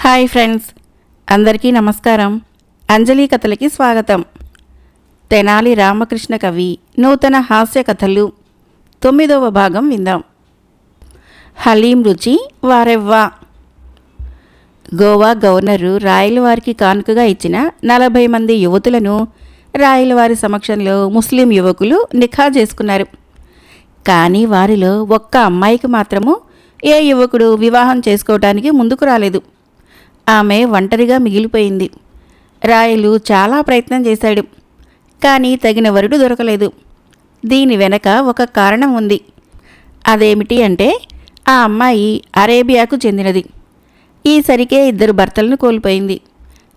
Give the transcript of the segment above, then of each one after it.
Hi friends, అందరికీ నమస్కారం. అంజలి కథలకి స్వాగతం. తెనాలి రామకృష్ణ కవి నూతన హాస్య కథలు 9వ భాగం విందాం. హలీం రుచి వారెవ్వా. గోవా గవర్నరు రాయలవారికి కానుకగా ఇచ్చిన 40 మంది యువతులను రాయలవారి సమక్షంలో ముస్లిం యువకులు నిఖా చేసుకున్నారు. కానీ వారిలో ఒక్క అమ్మాయికి మాత్రము ఏ యువకుడు వివాహం చేసుకోవటానికి ముందుకు రాలేదు. ఆమె ఒంటరిగా మిగిలిపోయింది. రాయలు చాలా ప్రయత్నం చేశాడు, కానీ తగిన వరుడు దొరకలేదు. దీని వెనక ఒక కారణం ఉంది. అదేమిటి అంటే, ఆ అమ్మాయి అరేబియాకు చెందినది. ఈసరికే 2 భర్తలను కోల్పోయింది.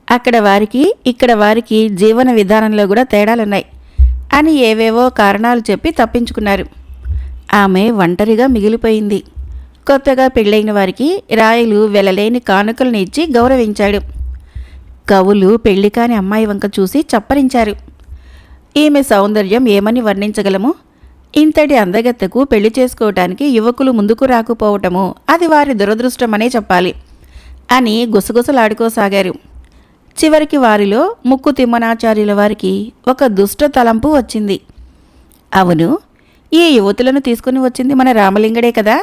అక్కడ వారికి ఇక్కడ వారికి జీవన విధానంలో కూడా తేడాలున్నాయి అని ఏవేవో కారణాలు చెప్పి తప్పించుకున్నారు. ఆమె ఒంటరిగా మిగిలిపోయింది. కొత్తగా పెళ్ళైన వారికి రాయలు వెలలేని కానుకలను ఇచ్చి గౌరవించాడు. కవులు పెళ్లి కాని అమ్మాయి వంక చూసి చప్పరించారు. ఈమె సౌందర్యం ఏమని వర్ణించగలము? ఇంతటి అందగత్తెకు పెళ్లి చేసుకోవటానికి యువకులు ముందుకు రాకపోవటము అది వారి దురదృష్టమనే చెప్పాలి అని గుసగుసలాడుకోసాగారు. చివరికి వారిలో ముక్కు తిమ్మనాచార్యుల వారికి ఒక దుష్ట తలంపు వచ్చింది. అవును, ఈ యువతులను తీసుకుని వచ్చింది మన రామలింగడే కదా.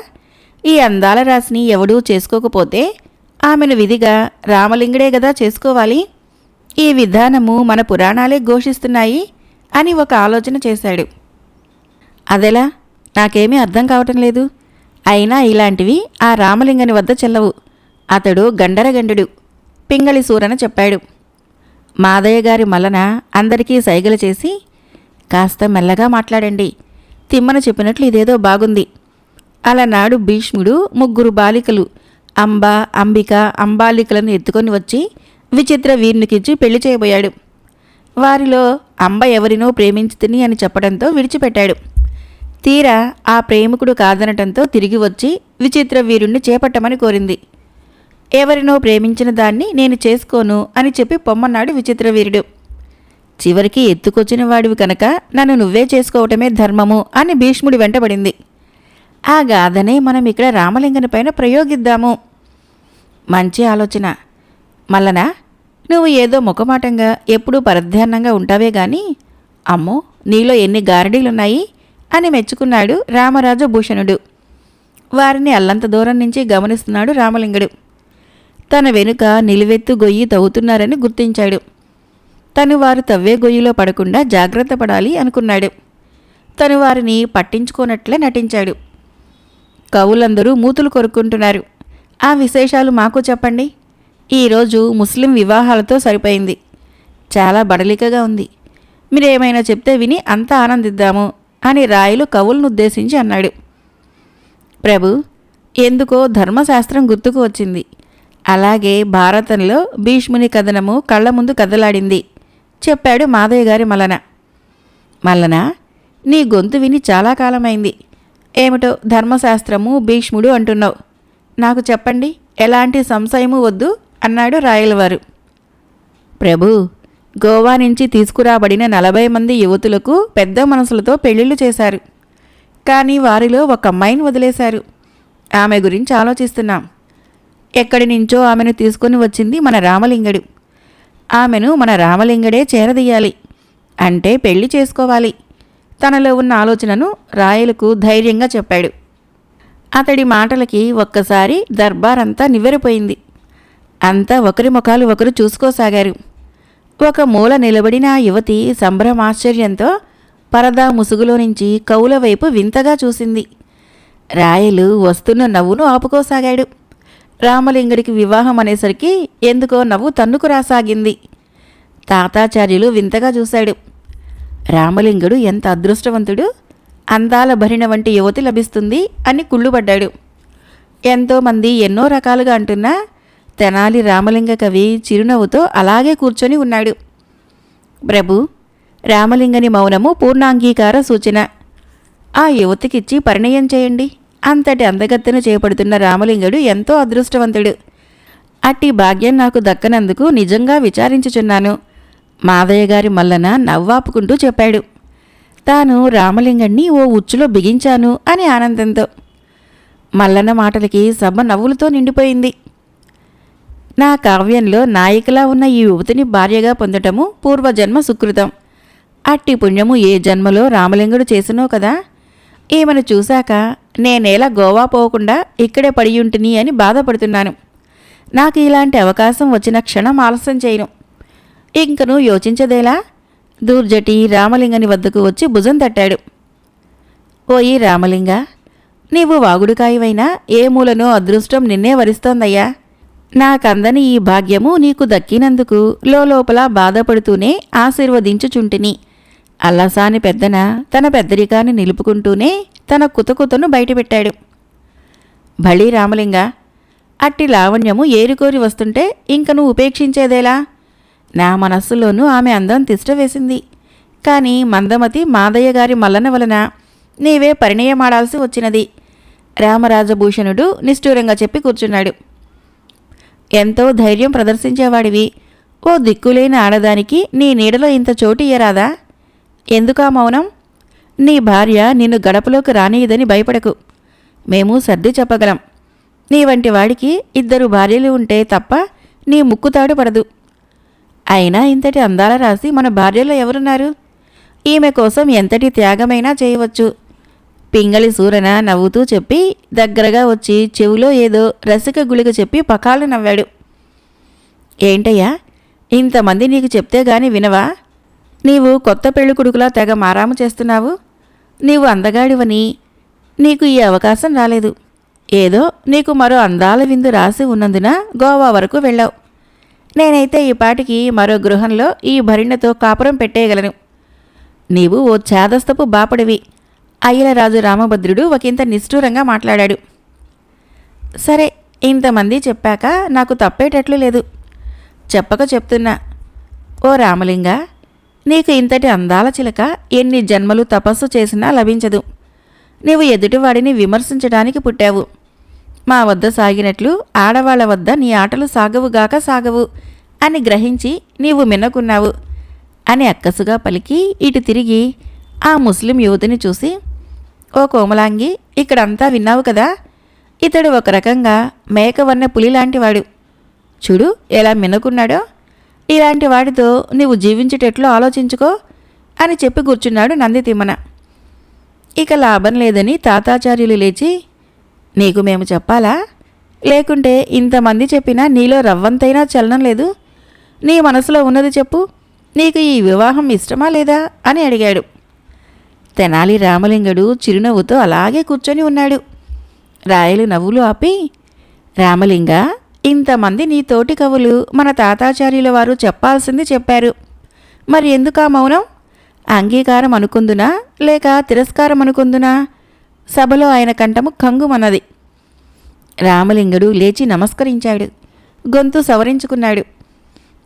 ఈ అందాల రాశిని ఎవడూ చేసుకోకపోతే ఆమెను విధిగా రామలింగడే కదా చేసుకోవాలి. ఈ విధానము మన పురాణాలే ఘోషిస్తున్నాయి అని ఒక ఆలోచన చేశాడు. అదెలా? నాకేమీ అర్థం కావటం లేదు. అయినా ఇలాంటివి ఆ రామలింగని వద్ద చెల్లవు. అతడు గండరగండుడు, పింగళి సూరన చెప్పాడు. మాదయ్య గారి మల్లన అందరికీ సైగలు చేసి, కాస్త మెల్లగా మాట్లాడండి, తిమ్మన చెప్పినట్లు ఇదేదో బాగుంది. అలనాడు భీష్ముడు 3 బాలికలు అంబ, అంబిక, అంబాలికలను ఎత్తుకొని వచ్చి విచిత్ర వీరునికిచ్చి పెళ్లి చేయబోయాడు. వారిలో అంబ ఎవరినో ప్రేమించుతిని అని చెప్పడంతో విడిచిపెట్టాడు. తీరా ఆ ప్రేమికుడు కాదనటంతో తిరిగి వచ్చి విచిత్ర వీరుణ్ణి చేపట్టమని కోరింది. ఎవరినో ప్రేమించిన దాన్ని నేను చేసుకోను అని చెప్పి పొమ్మన్నాడు విచిత్ర వీరుడు. చివరికి ఎత్తుకొచ్చిన వాడివి కనుక నన్ను నువ్వే చేసుకోవటమే ధర్మము అని భీష్ముడి వెంటబడింది. ఆ గాథనే మనం ఇక్కడ రామలింగని పైన ప్రయోగిద్దాము. మంచి ఆలోచన. మల్లన, నువ్వు ఏదో ముఖమాటంగా ఎప్పుడూ పరధ్యానంగా ఉంటావే గాని అమ్మో, నీలో ఎన్ని గారడీలున్నాయి అని మెచ్చుకున్నాడు రామరాజు భూషణుడు. వారిని అల్లంత దూరం నుంచి గమనిస్తున్నాడు రామలింగుడు. తన వెనుక నిలువెత్తు గొయ్యి తవ్వుతున్నారని గుర్తించాడు. తను వారు తవ్వే గొయ్యిలో పడకుండా జాగ్రత్త పడాలి అనుకున్నాడు. తను వారిని పట్టించుకోనట్లే నటించాడు. కవులందరూ మూతులు కొరుక్కుంటున్నారు. ఆ విశేషాలు మాకు చెప్పండి. ఈరోజు ముస్లిం వివాహాలతో సరిపోయింది. చాలా బడలికగా ఉంది. మీరేమైనా చెప్తే విని అంతా ఆనందిద్దాము అని రాయలు కవులను ఉద్దేశించి అన్నాడు. ప్రభు, ఎందుకో ధర్మశాస్త్రం గుర్తుకు వచ్చింది. అలాగే భారతంలో భీష్ముని కథనము కళ్ళ ముందు కదలాడింది చెప్పాడు మాదయ్య గారి మల్లన. మల్లన, నీ గొంతు విని చాలా కాలమైంది. ఏమిటో ధర్మశాస్త్రము భీష్ముడు అంటున్నావు. నాకు చెప్పండి, ఎలాంటి సంశయము వద్దు అన్నాడు రాయలవారు. ప్రభు, గోవా నుంచి తీసుకురాబడిన 40 మంది యువతులకు పెద్ద మనసులతో పెళ్లిళ్ళు చేశారు. కానీ వారిలో ఒక అమ్మాయిని వదిలేశారు. ఆమె గురించి ఆలోచిస్తున్నాం. ఎక్కడి నుంచో ఆమెను తీసుకొని వచ్చింది మన రామలింగడు. ఆమెను మన రామలింగడే చేరదీయాలి అంటే పెళ్లి చేసుకోవాలి. తనలో ఉన్న ఆలోచనను రాయలకు ధైర్యంగా చెప్పాడు. అతడి మాటలకి ఒక్కసారి దర్బారంతా నివ్వెరపోయింది. అంతా ఒకరి ముఖాలు ఒకరు చూసుకోసాగారు. ఒక మూల నిలబడిన ఆ యువతి సంభ్రమాశ్చర్యంతో పరదా ముసుగులో నుంచి కవుల వైపు వింతగా చూసింది. రాయలు వస్తున్న నవ్వును ఆపుకోసాగాడు. రామలింగుడికి వివాహం అనేసరికి ఎందుకో నవ్వు తన్నుకు రాసాగింది. తాతాచార్యులు వింతగా చూశాడు. రామలింగుడు ఎంత అదృష్టవంతుడు, అందాల భరిణ వంటి యువతి లభిస్తుంది అని కుళ్ళుపడ్డాడు. ఎంతోమంది ఎన్నో రకాలుగా అంటున్నా తెనాలి రామలింగ కవి చిరునవ్వుతో అలాగే కూర్చొని ఉన్నాడు. ప్రభు, రామలింగని మౌనము పూర్ణాంగీకార సూచన. ఆ యువతికిచ్చి పరిణయం చేయండి. అంతటి అందగత్తెను చేపడుతున్న రామలింగుడు ఎంతో అదృష్టవంతుడు. అట్టి భాగ్యం నాకు దక్కనందుకు నిజంగా విచారించుచున్నాను. మాదయ్య గారి మల్లన నవ్వాపుకుంటూ చెప్పాడు. తాను రామలింగణ్ణి ఓ ఉచ్చులో బిగించాను అని ఆనందంతో. మల్లన్న మాటలకి సభ నవ్వులతో నిండిపోయింది. నా కావ్యంలో నాయికలా ఉన్న ఈ యువతిని భార్యగా పొందటము పూర్వజన్మ సుకృతం. అట్టి పుణ్యము ఏ జన్మలో రామలింగుడు చేసినో కదా. ఈమెను చూశాక నేనేలా గోవా పోకుండా ఇక్కడే పడియుంటిని అని బాధపడుతున్నాను. నాకు ఇలాంటి అవకాశం వచ్చిన క్షణం ఆలస్యం చేయను. ఇంకను యోచించదేలా దూర్జటి రామలింగని వద్దకు వచ్చి భుజం తట్టాడు. ఓయి రామలింగ, నీవు వాగుడుకాయవైనా ఏ మూలనో అదృష్టం నిన్నే వరిస్తోందయ్యా. నాకందని ఈ భాగ్యము నీకు దక్కినందుకు లోపల బాధపడుతూనే ఆశీర్వదించుచుంటిని. అల్లసాని పెద్దన తన పెద్దరికాన్ని నిలుపుకుంటూనే తన కుతకుతను బయటపెట్టాడు. భళీ రామలింగ, అట్టి లావణ్యము ఏరుకోరి వస్తుంటే ఇంక నువ్వు ఉపేక్షించేదేలా? నా మనస్సులోనూ ఆమె అందం తిష్టవేసింది. కాని మందమతి మాదయ్య గారి మల్లన వలన నీవే పరిణయమాడాల్సి వచ్చినది. రామరాజభూషణుడు నిష్ఠూరంగా చెప్పి కూర్చున్నాడు. ఎంతో ధైర్యం ప్రదర్శించేవాడివి. ఓ దిక్కులేని ఆడదానికి నీ నీడలో ఇంత చోటు ఇయ్యరాదా? ఎందుకా మౌనం? నీ భార్య నిన్ను గడపలోకి రానియదని భయపడకు. మేము సర్ది చెప్పగలం. నీ వంటి వాడికి 2 భార్యలు ఉంటే తప్ప నీ ముక్కుతాడు పడదు. అయినా ఇంతటి అందాల రాసి మన భార్యలో ఎవరున్నారు? ఈమె కోసం ఎంతటి త్యాగమైనా చేయవచ్చు. పింగళి సూరన నవ్వుతూ చెప్పి దగ్గరగా వచ్చి చెవిలో ఏదో రసిక గుళిక చెప్పి పకాలు నవ్వాడు. ఏంటయ్యా, ఇంతమంది నీకు చెప్తే గాని వినవా? నీవు కొత్త పెళ్ళికొడుకులా తెగ మారాము చేస్తున్నావు. నీవు అందగాడివని నీకు ఈ అవకాశం రాలేదు. ఏదో నీకు మరో అందాల విందు రాసి ఉన్నందున గోవా వరకు వెళ్ళావు. నేనైతే ఈ పాటికి మరో గృహంలో ఈ భరిణతో కాపురం పెట్టేయగలను. నీవు ఓ ఛాదస్తపు బాపడివి. అయ్యలరాజు రామభద్రుడు ఒకంత నిష్ఠూరంగా మాట్లాడాడు. సరే, ఇంతమంది చెప్పాక నాకు తప్పేటట్లు లేదు. చెప్పక చెప్తున్నా. ఓ రామలింగ, నీకు ఇంతటి అందాల చిలక ఎన్ని జన్మలు తపస్సు చేసినా లభించదు. నీవు ఎదుటివాడిని విమర్శించడానికి పుట్టావు. మా వద్ద సాగినట్లు ఆడవాళ్ల వద్ద నీ ఆటలు సాగవుగాక సాగవు అని గ్రహించి నీవు మిన్నకున్నావు అని అక్కసుగా పలికి ఇటు తిరిగి ఆ ముస్లిం యువతిని చూసి, ఓ కోమలాంగి, ఇక్కడంతా విన్నావు కదా. ఇతడు ఒక రకంగా మేకవన్న పులిలాంటివాడు. చూడు ఎలా మిన్నకున్నాడో. ఇలాంటి వాడితో నీవు జీవించేటట్లు ఆలోచించుకో అని చెప్పి కూర్చున్నాడు నందితిమ్మన. ఇక లాభం లేదని తాతాచార్యులు లేచి, నీకు మేము చెప్పాలా? లేకుంటే ఇంతమంది చెప్పినా నీలో రవ్వంతైనా చలనం లేదు. నీ మనసులో ఉన్నది చెప్పు. నీకు ఈ వివాహం ఇష్టమా లేదా అని అడిగాడు. తెనాలి రామలింగడు చిరునవ్వుతో అలాగే కూర్చొని ఉన్నాడు. రాయలు నవ్వులు ఆపి, రామలింగ, ఇంతమంది నీ తోటి కవులు మన తాతాచార్యుల వారు చెప్పాల్సింది చెప్పారు. మరి ఎందుకా మౌనం? అంగీకారం అనుకుందునా లేక తిరస్కారం అనుకుందునా? సభలో ఆయన కంఠము కంగుమన్నది. రామలింగడు లేచి నమస్కరించాడు. గొంతు సవరించుకున్నాడు.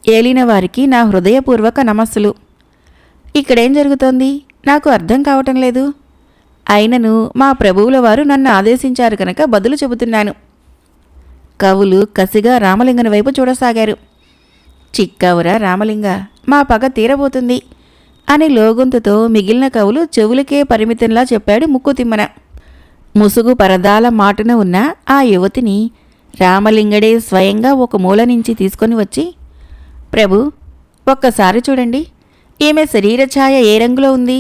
ఏలిన వారికి నా హృదయపూర్వక నమస్సులు. ఇక్కడేం జరుగుతోంది నాకు అర్థం కావటం లేదు. అయినను మా ప్రభువుల వారు నన్ను ఆదేశించారు కనుక బదులు చెబుతున్నాను. కవులు కసిగా రామలింగని వైపు చూడసాగారు. చిక్కవురా రామలింగ, మా పగ తీరబోతుంది అని లోగొంతుతో మిగిలిన కవులు చెవులకే పరిమితంలా చెప్పాడు ముక్కుతిమ్మన. ముసుగు పరదాల మాటున ఉన్న ఆ యువతిని రామలింగడే స్వయంగా ఒక మూల నుంచి తీసుకొని వచ్చి, ప్రభు, ఒక్కసారి చూడండి. ఈమె శరీరఛాయ ఏ రంగులో ఉంది?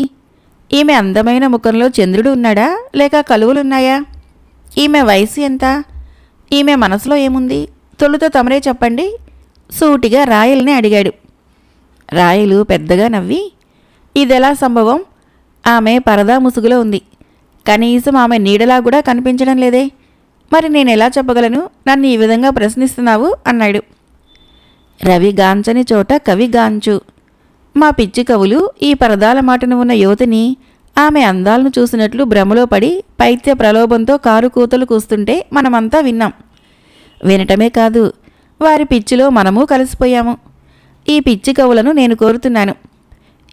ఈమె అందమైన ముఖంలో చంద్రుడు ఉన్నాడా లేక కలువులున్నాయా? ఈమె వయసు ఎంత? ఈమె మనసులో ఏముంది? తొలుత తమరే చెప్పండి సూటిగా రాయల్ని అడిగాడు. రాయలు పెద్దగా నవ్వి, ఇదెలా సంభవం? ఆమె పరదా ముసుగులో ఉంది. కనీసం ఆమె నీడలా కూడా కనిపించడం లేదే. మరి నేనెలా చెప్పగలను? నన్ను ఈ విధంగా ప్రశ్నిస్తున్నావు అన్నాడు. రవి గాంచని చోట కవి గాంచు. మా పిచ్చి కవులు ఈ పరదాల మాటను ఉన్న యువతిని ఆమె అందాలను చూసినట్లు భ్రమలో పడి పైత్య ప్రలోభంతో కారు కూతలు కూస్తుంటే మనమంతా విన్నాం. వినటమే కాదు, వారి పిచ్చిలో మనము కలిసిపోయాము. ఈ పిచ్చి కవులను నేను కోరుతున్నాను,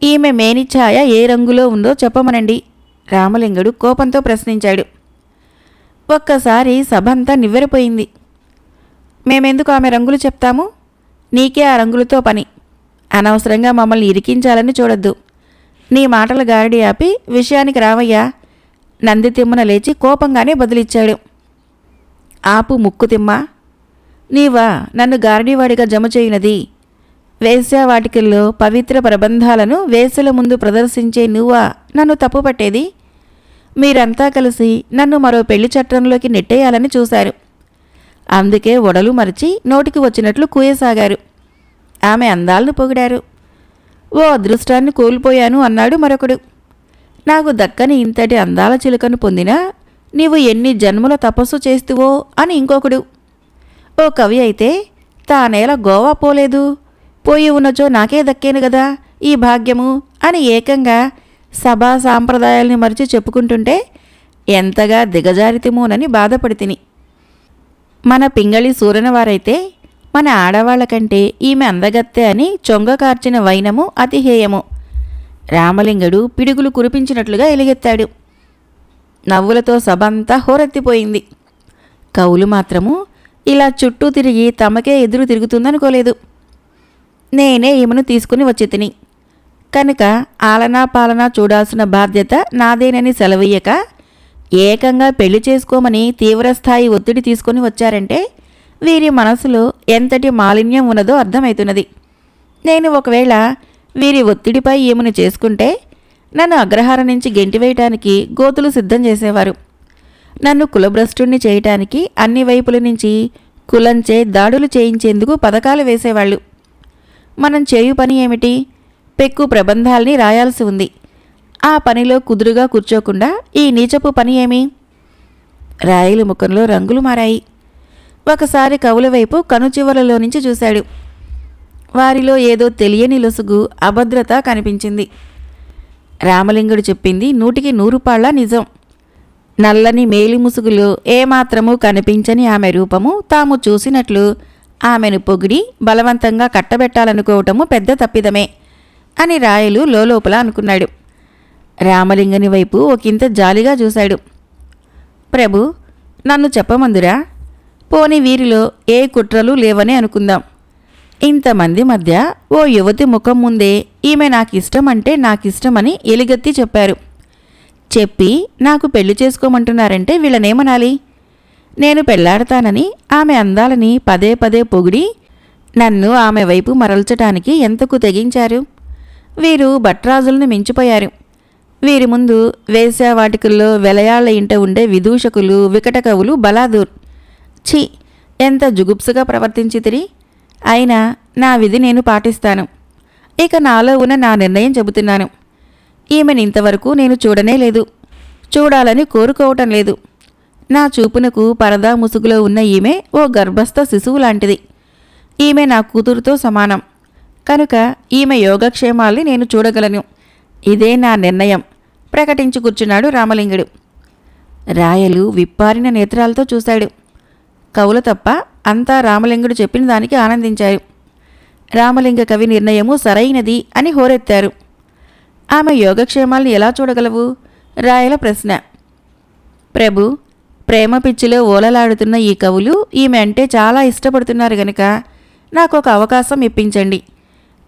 ఈమె మేనిఛాయ ఏ రంగులో ఉందో చెప్పమనండి. రామలింగడు కోపంతో ప్రశ్నించాడు. ఒక్కసారి సభంతా నివ్వెరపోయింది. మేమెందుకు ఆమె రంగులు చెప్తాము? నీకే ఆ రంగులతో పని. అనవసరంగా మమ్మల్ని ఇరికించాలని చూడొద్దు. నీ మాటల గారడి ఆపి విషయానికి రావయ్యా. నందితిమ్మన లేచి కోపంగానే బదులిచ్చాడు. ఆపు ముక్కుతిమ్మ. నీవా నన్ను గారడీవాడిగా జమ చేయునది? వేశ్యావాటికల్లో పవిత్ర ప్రబంధాలను వేశ్యల ముందు ప్రదర్శించే నువ్వా నన్ను తప్పుపట్టేది? మీరంతా కలిసి నన్ను మరో పెళ్లి చట్రంలోకి నెట్టేయాలని చూశారు. అందుకే ఒడలు మరిచి నోటికి వచ్చినట్లు కూయసాగారు. ఆమె అందాలను పొగిడారు. ఓ అదృష్టాన్ని కోల్పోయాను అన్నాడు మరొకడు. నాకు దక్కని ఇంతటి అందాల చిలుకను పొందినా నీవు ఎన్ని జన్మల తపస్సు చేస్తువో అని ఇంకొకడు. ఓ కవి అయితే తానేల గోవా పోలేదు, పోయి ఉన్నచో నాకే దక్కేను గదా ఈ భాగ్యము అని ఏకంగా సభా సాంప్రదాయాల్ని మరిచి చెప్పుకుంటుంటే ఎంతగా దిగజారితిమోనని బాధపడితిని. మన పింగళి సూరనవారైతే మన ఆడవాళ్లకంటే ఈమె అందగత్తె అని చొంగ కార్చిన వైనము అతిహేయము. రామలింగడు పిడుగులు కురిపించినట్లుగా ఎలుగెత్తాడు. నవ్వులతో సభంతా హోరెత్తిపోయింది. కవులు మాత్రము ఇలా చుట్టూ తిరిగి తమకే ఎదురు తిరుగుతుందనుకోలేదు. నేనే ఈమెను తీసుకుని వచ్చి తిని కనుక ఆలనా పాలనా చూడాల్సిన బాధ్యత నాదేనని సెలవీయక ఏకంగా పెళ్లి చేసుకోమని తీవ్రస్థాయి ఒత్తిడి తీసుకుని వచ్చారంటే వీరి మనసులో ఎంతటి మాలిన్యం ఉన్నదో అర్థమవుతున్నది. నేను ఒకవేళ వీరి ఒత్తిడిపై ఈమెను చేసుకుంటే నన్ను అగ్రహారం నుంచి గెంటివేయటానికి గోతులు సిద్ధం చేసేవారు. నన్ను కులభ్రష్టుణ్ణి చేయటానికి అన్ని వైపుల నుంచి కులంచే దాడులు చేయించేందుకు పథకాలు వేసేవాళ్ళు. మనం చేయు పని ఏమిటి? పెక్కు ప్రబంధాల్ని రాయాల్సి ఉంది. ఆ పనిలో కుదురుగా కూర్చోకుండా ఈ నీచపు పని ఏమి? రాయల ముఖంలో రంగులు మారాయి. ఒకసారి కవుల వైపు కనుచివరలో నుంచి చూశాడు. వారిలో ఏదో తెలియని లొసుగు, అభద్రత కనిపించింది. రామలింగుడు చెప్పింది 100కి 100 పాళ్ళ నిజం. నల్లని మేలి ముసుగులో ఏమాత్రమూ కనిపించని ఆమె రూపము తాము చూసినట్లు ఆమెను పొగిడి బలవంతంగా కట్టబెట్టాలనుకోవటము పెద్ద తప్పిదమే అని రాయలు లోలోపల అనుకున్నాడు. రామలింగని వైపు ఒకంత జాలిగా చూశాడు. ప్రభు, నన్ను చెప్పమందురా? పోని వీరిలో ఏ కుట్రలు లేవని అనుకుందాం. ఇంతమంది మధ్య ఓ యువతి ముఖం ముందే ఈమె నాకిష్టమంటే నాకిష్టమని ఎలుగెత్తి చెప్పారు. చెప్పి నాకు పెళ్లి చేసుకోమంటున్నారంటే వీళ్ళనేమనాలి? నేను పెళ్లాడతానని ఆమె అందాలని పదే పదే పొగిడి నన్ను ఆమె వైపు మరల్చటానికి ఎంతకు తెగించారు. వీరు భట్రాజులను మించిపోయారు. వీరి ముందు వేశ్యావాటికల్లో వెలయాళ్ల ఇంట ఉండే విదూషకులు, వికటకవులు బలాదూర్. ఛీ, ఎంత జుగుప్సుగా ప్రవర్తించితిరి! అయినా నా విధి నేను పాటిస్తాను. ఇక నాలో ఉన్న నా నిర్ణయం చెబుతున్నాను. ఈమెను ఇంతవరకు నేను చూడనే లేదు, చూడాలని కోరుకోవటం లేదు. నా చూపునకు పరదా ముసుగులో ఉన్న ఈమె ఓ గర్భస్థ శిశువు లాంటిది. ఈమె నా కూతురుతో సమానం. కనుక ఈమె యోగక్షేమాల్ని నేను చూడగలను. ఇదే నా నిర్ణయం ప్రకటించి కూర్చున్నాడు రామలింగుడు. రాయలు విప్పారిన నేత్రాలతో చూశాడు. కవులు తప్ప అంతా రామలింగుడు చెప్పిన దానికి ఆనందించారు. రామలింగ కవి నిర్ణయము సరైనది అని హోరెత్తారు. ఆమె యోగక్షేమాల్ని ఎలా చూడగలవు? రాయల ప్రశ్న. ప్రభు, ప్రేమ పిచ్చిలో ఓలలాడుతున్న ఈ కవులు ఈమె అంటే చాలా ఇష్టపడుతున్నారు గనుక నాకొక అవకాశం ఇప్పించండి.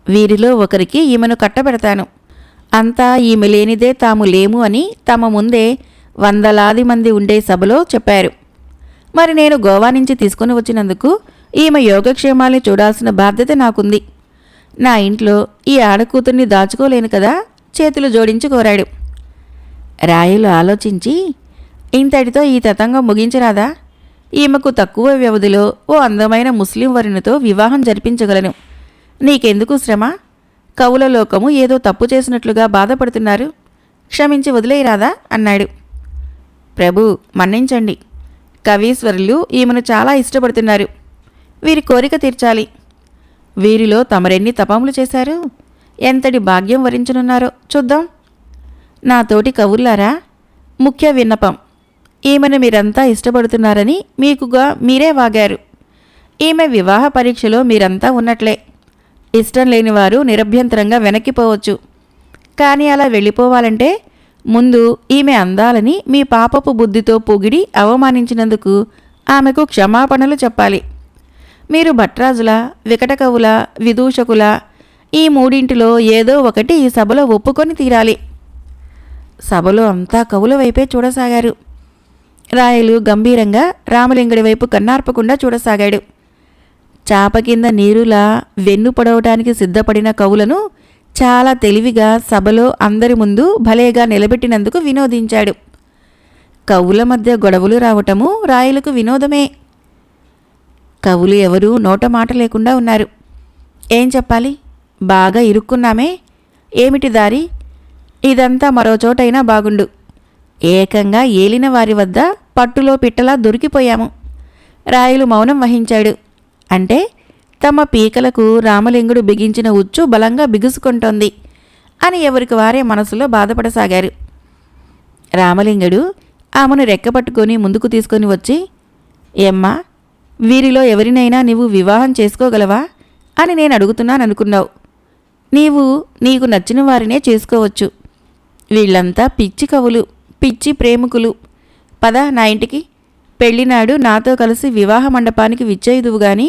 వీరిలో ఒకరికి ఈమెను కట్టబెడతాను. అంతా ఈమె లేనిదే తాము లేము అని తమ ముందే వందలాది మంది ఉండే సభలో చెప్పారు. మరి నేను గోవా నుంచి తీసుకుని వచ్చినందుకు ఈమె యోగక్షేమాల్ని చూడాల్సిన బాధ్యత నాకుంది. నా ఇంట్లో ఈ ఆడకూతుర్ని దాచుకోలేను కదా, చేతులు జోడించి కోరాడు. రాయలు ఆలోచించి, ఇంతటితో ఈ తతంగం ముగించరాదా? ఈమెకు తక్కువ వ్యవధిలో ఓ అందమైన ముస్లిం వరునితో వివాహం జరిపించగలను. నీకెందుకు శ్రమ? కవుల లోకము ఏదో తప్పు చేసినట్లుగా బాధపడుతున్నారు. క్షమించి వదిలేయరాదా అన్నాడు. ప్రభు, మన్నించండి. కవీశ్వరులు ఈమెను చాలా ఇష్టపడుతున్నారు. వీరి కోరిక తీర్చాలి. వీరిలో తమరెన్ని తపములు చేశారు, ఎంతటి భాగ్యం వరించనున్నారో చూద్దాం. నా తోటి కవుల్లారా, ముఖ్య విన్నపం. ఈమెను మీరంతా ఇష్టపడుతున్నారని మీకుగా మీరే వాగారు. ఈమె వివాహ పరీక్షలో మీరంతా ఉన్నట్లే. ఇష్టం లేనివారు నిరభ్యంతరంగా వెనక్కిపోవచ్చు. కానీ అలా వెళ్ళిపోవాలంటే ముందు ఈమె అందాలని మీ పాపపు బుద్ధితో పొగిడి అవమానించినందుకు ఆమెకు క్షమాపణలు చెప్పాలి. మీరు భట్రాజుల, వికటకవుల, విదూషకుల ఈ మూడింటిలో ఏదో ఒకటి ఈ సభలో ఒప్పుకొని తీరాలి. సభలో అంతా కవుల వైపే చూడసాగారు. రాయలు గంభీరంగా రామలింగుడి వైపు కన్నార్పకుండా చూడసాగాడు. చాప కింద నీరులా వెన్ను పొడవటానికి సిద్ధపడిన కవులను చాలా తెలివిగా సభలో అందరి ముందు భలేగా నిలబెట్టినందుకు వినోదించాడు. కవుల మధ్య గొడవలు రావటము రాయలకు వినోదమే. కవులు ఎవరూ నోట మాట లేకుండా ఉన్నారు. ఏం చెప్పాలి? బాగా ఇరుక్కున్నామే. ఏమిటి దారి? ఇదంతా మరో చోటైనా బాగుండు. ఏకంగా ఏలిన వారి వద్ద పట్టులో పిట్టలా దొరికిపోయాము. రాయలు మౌనం వహించాడు. అంటే తమ పీకలకు రామలింగుడు బిగించిన ఉచ్చు బలంగా బిగుసుకుంటోంది అని ఎవరికి వారే మనసులో బాధపడసాగారు. రామలింగుడు ఆమెను రెక్కపట్టుకొని ముందుకు తీసుకొని వచ్చి, ఏమ్మా, వీరిలో ఎవరినైనా నీవు వివాహం చేసుకోగలవా అని నేను అడుగుతున్నాననుకున్నావు. నీకు నచ్చిన వారినే చేసుకోవచ్చు. వీళ్ళంతా పిచ్చి కవులు, పిచ్చి ప్రేమికులు. పద నా ఇంటికి, పెళ్లినాడు నాతో కలిసి వివాహ మండపానికి విచ్చేయుదువు గాని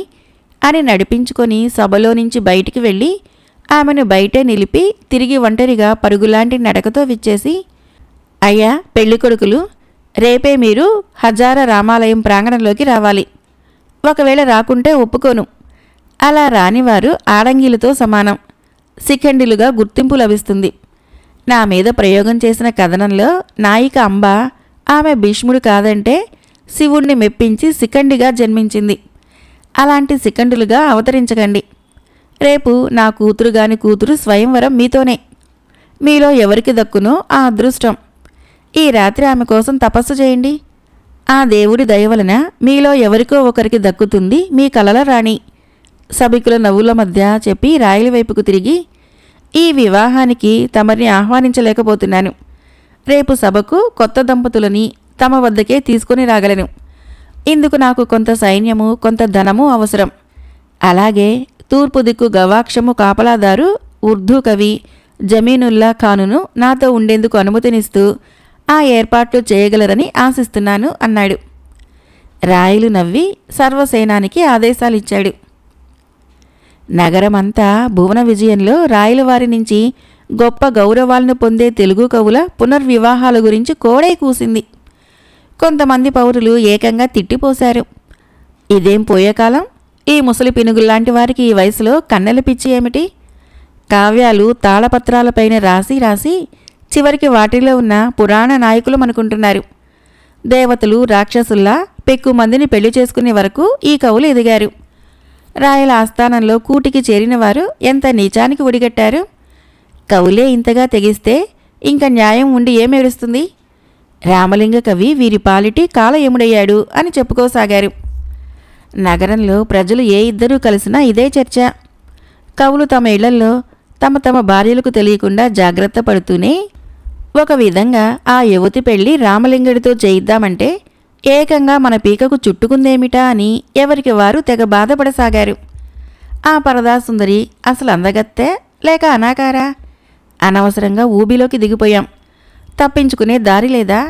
అని నడిపించుకొని సభలో నుంచి బయటికి వెళ్ళి ఆమెను బయటే నిలిపి తిరిగి ఒంటరిగా పరుగులాంటి నడకతో విచ్చేసి, అయ్యా పెళ్ళికొడుకులు, రేపే మీరు హజార రామాలయం ప్రాంగణంలోకి రావాలి. ఒకవేళ రాకుంటే ఒప్పుకోను. అలా రానివారు ఆడంగిలతో సమానం. శిఖండిలుగా గుర్తింపు లభిస్తుంది. నా మీద ప్రయోగం చేసిన కథనంలో నాయిక అంబ ఆమె భీష్ముడు కాదంటే శివుణ్ణి మెప్పించి శిఖండిగా జన్మించింది. అలాంటి శిఖండులుగా అవతరించకండి. రేపు నా కూతురు స్వయంవరం మీతోనే. మీలో ఎవరికి దక్కునో ఆ అదృష్టం. ఈ రాత్రి ఆమె కోసం తపస్సు చేయండి. ఆ దేవుడి దయవలన మీలో ఎవరికో ఒకరికి దక్కుతుంది మీ కలల రాణి. సభికుల నవ్వుల మధ్య చెప్పి రాయల వైపుకు తిరిగి, ఈ వివాహానికి తమరిని ఆహ్వానించలేకపోతున్నాను. రేపు సభకు కొత్త దంపతులని తమ వద్దకే తీసుకుని రాగలను. ఇందుకు నాకు కొంత సైన్యము, కొంత ధనము అవసరం. అలాగే తూర్పు దిక్కు గవాక్షము కాపలాదారు ఉర్దూ కవి జమీనుల్లా ఖానును నాతో ఉండేందుకు అనుమతినిస్తూ ఆ ఏర్పాట్లు చేయగలరని ఆశిస్తున్నాను అన్నాడు. రాయలు నవ్వి సర్వసేనానికి ఆదేశాలిచ్చాడు. నగరమంతా భువన విజయంలో రాయలవారి నుంచి గొప్ప గౌరవాలను పొందే తెలుగు కవుల పునర్వివాహాల గురించి కోడై కూసింది. కొంతమంది పౌరులు ఏకంగా తిట్టిపోశారు. ఇదేం పోయే కాలం? ఈ ముసలి పినుగుల్లాంటి వారికి ఈ వయసులో కన్నెల పిచ్చి ఏమిటి? కావ్యాలు తాళపత్రాలపైన రాసి రాసి చివరికి వాటిలో ఉన్న పురాణ నాయకులు అనుకుంటున్నారు. దేవతలు రాక్షసుల్లా పెక్కుమందిని పెళ్లి చేసుకునే వరకు ఈ కవులు ఎదిగారు. రాయల ఆస్థానంలో కూటికి చేరిన వారు ఎంత నీచానికి ఒడిగట్టారు. కవులే ఇంతగా తెగిస్తే ఇంక న్యాయం ఉండి ఏమేడుస్తుంది? రామలింగ కవి వీరి పాలిటి కాలయముడయ్యాడు అని చెప్పుకోసాగారు. నగరంలో ప్రజలు ఏ ఇద్దరూ కలిసినా ఇదే చర్చ. కవులు తమ ఇళ్లల్లో తమ తమ భార్యలకు తెలియకుండా జాగ్రత్త పడుతూనే ఒక విధంగా ఆ యువతి పెళ్లి రామలింగుడితో చేయిద్దామంటే ఏకంగా మన పీకకు చుట్టుకుందేమిటా అని ఎవరికి వారు తెగ బాధపడసాగారు. ఆ పరదాసుందరి అసలు అందగత్తే లేక అనాకారా? అనవసరంగా ఊబిలోకి దిగిపోయాం. తప్పించుకునే దారి లేదా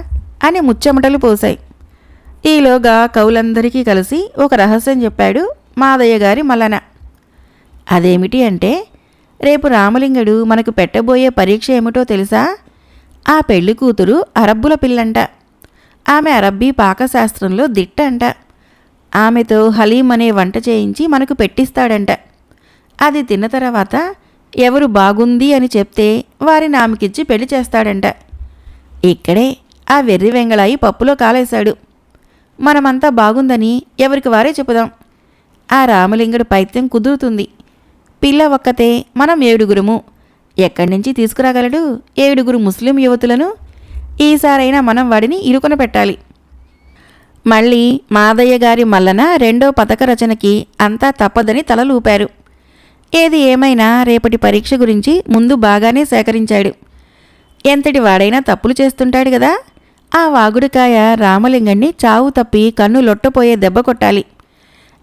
అని ముచ్చెమటలు పోశాయి. ఈలోగా కవులందరికీ కలిసి ఒక రహస్యం చెప్పాడు మాదయ్య గారి మల్లన. అదేమిటి అంటే, రేపు రామలింగుడు మనకు పెట్టబోయే పరీక్ష ఏమిటో తెలుసా? ఆ పెళ్లి కూతురు అరబ్బుల పిల్లంట. ఆమె అరబ్బీ పాకశాస్త్రంలో దిట్ట అంట. ఆమెతో హలీం అనే వంట చేయించి మనకు పెట్టిస్తాడంట. అది తిన్న తర్వాత ఎవరు బాగుంది అని చెప్తే వారిని ఆమెకిచ్చి పెళ్లి చేస్తాడంట. ఇక్కడే ఆ వెర్రి వెంగళాయి పప్పులో కాలేశాడు. మనమంతా బాగుందని ఎవరికి వారే చెప్పుదాం. ఆ రామలింగుడు పైత్యం కుదురుతుంది. పిల్ల ఒక్కతే, మనం 7గురము. ఎక్కడి నుంచి తీసుకురాగలడు 7గురు ముస్లిం యువతులను? ఈసారైనా మనం వాడిని ఇరుకున పెట్టాలి. మళ్ళీ మాదయ్య గారి మల్లన రెండో పథక రచనకి అంతా తప్పదని తలలూపారు. ఏది ఏమైనా రేపటి పరీక్ష గురించి ముందు బాగానే సేకరించాడు. ఎంతటి వాడైనా తప్పులు చేస్తుంటాడు కదా. ఆ వాగుడికాయ రామలింగణ్ణి చావు తప్పి కన్ను లొట్టపోయే దెబ్బ కొట్టాలి.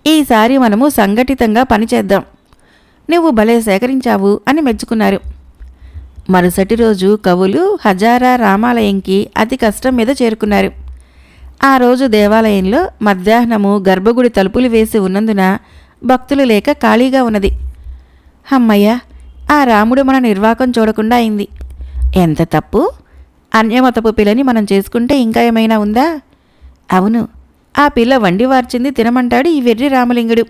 ఈసారి మనము సంఘటితంగా పనిచేద్దాం. నువ్వు భలే సేకరించావు అని మెచ్చుకున్నారు. మరుసటి రోజు కవులు హజారా రామాలయంకి అతి కష్టం మీద చేరుకున్నారు. ఆ రోజు దేవాలయంలో మధ్యాహ్నము గర్భగుడి తలుపులు వేసి ఉన్నందున భక్తులు లేక ఖాళీగా ఉన్నది. అమ్మయ్య, ఆ రాముడు మన నిర్వాకం చూడకుండా అయింది. ఎంత తప్పు! అన్యమతపు పిల్లని మనం చేసుకుంటే ఇంకా ఏమైనా ఉందా? అవును, ఆ పిల్ల వండి వార్చింది తినమంటాడు ఈ వెర్రి రామలింగుడు.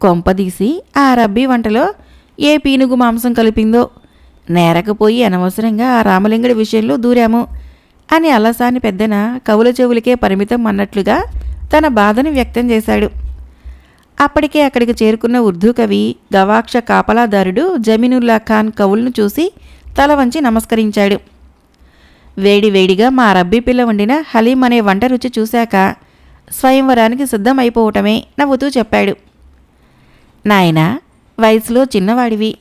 కొంపదీసి ఆ రబ్బీ వంటలో ఏ పీనుగు మాంసం కలిపిందో, నేరకపోయి అనవసరంగా ఆ రామలింగడి విషయంలో దూరాము అని అలసాని పెద్దన కవుల చెవులకే పరిమితం అన్నట్లుగా తన బాధను వ్యక్తం చేశాడు. అప్పటికే అక్కడికి చేరుకున్న ఉర్దూ కవి గవాక్ష కాపలాదారుడు జమీనుల్లా ఖాన్ కవులను చూసి తల వంచి నమస్కరించాడు. వేడివేడిగా మా రబ్బీ పిల్ల వండిన హలీం అనే వంట రుచి చూశాక స్వయంవరానికి సిద్ధమైపోవటమే నవ్వుతూ చెప్పాడు. నాయనా, వయసులో చిన్నవాడివి,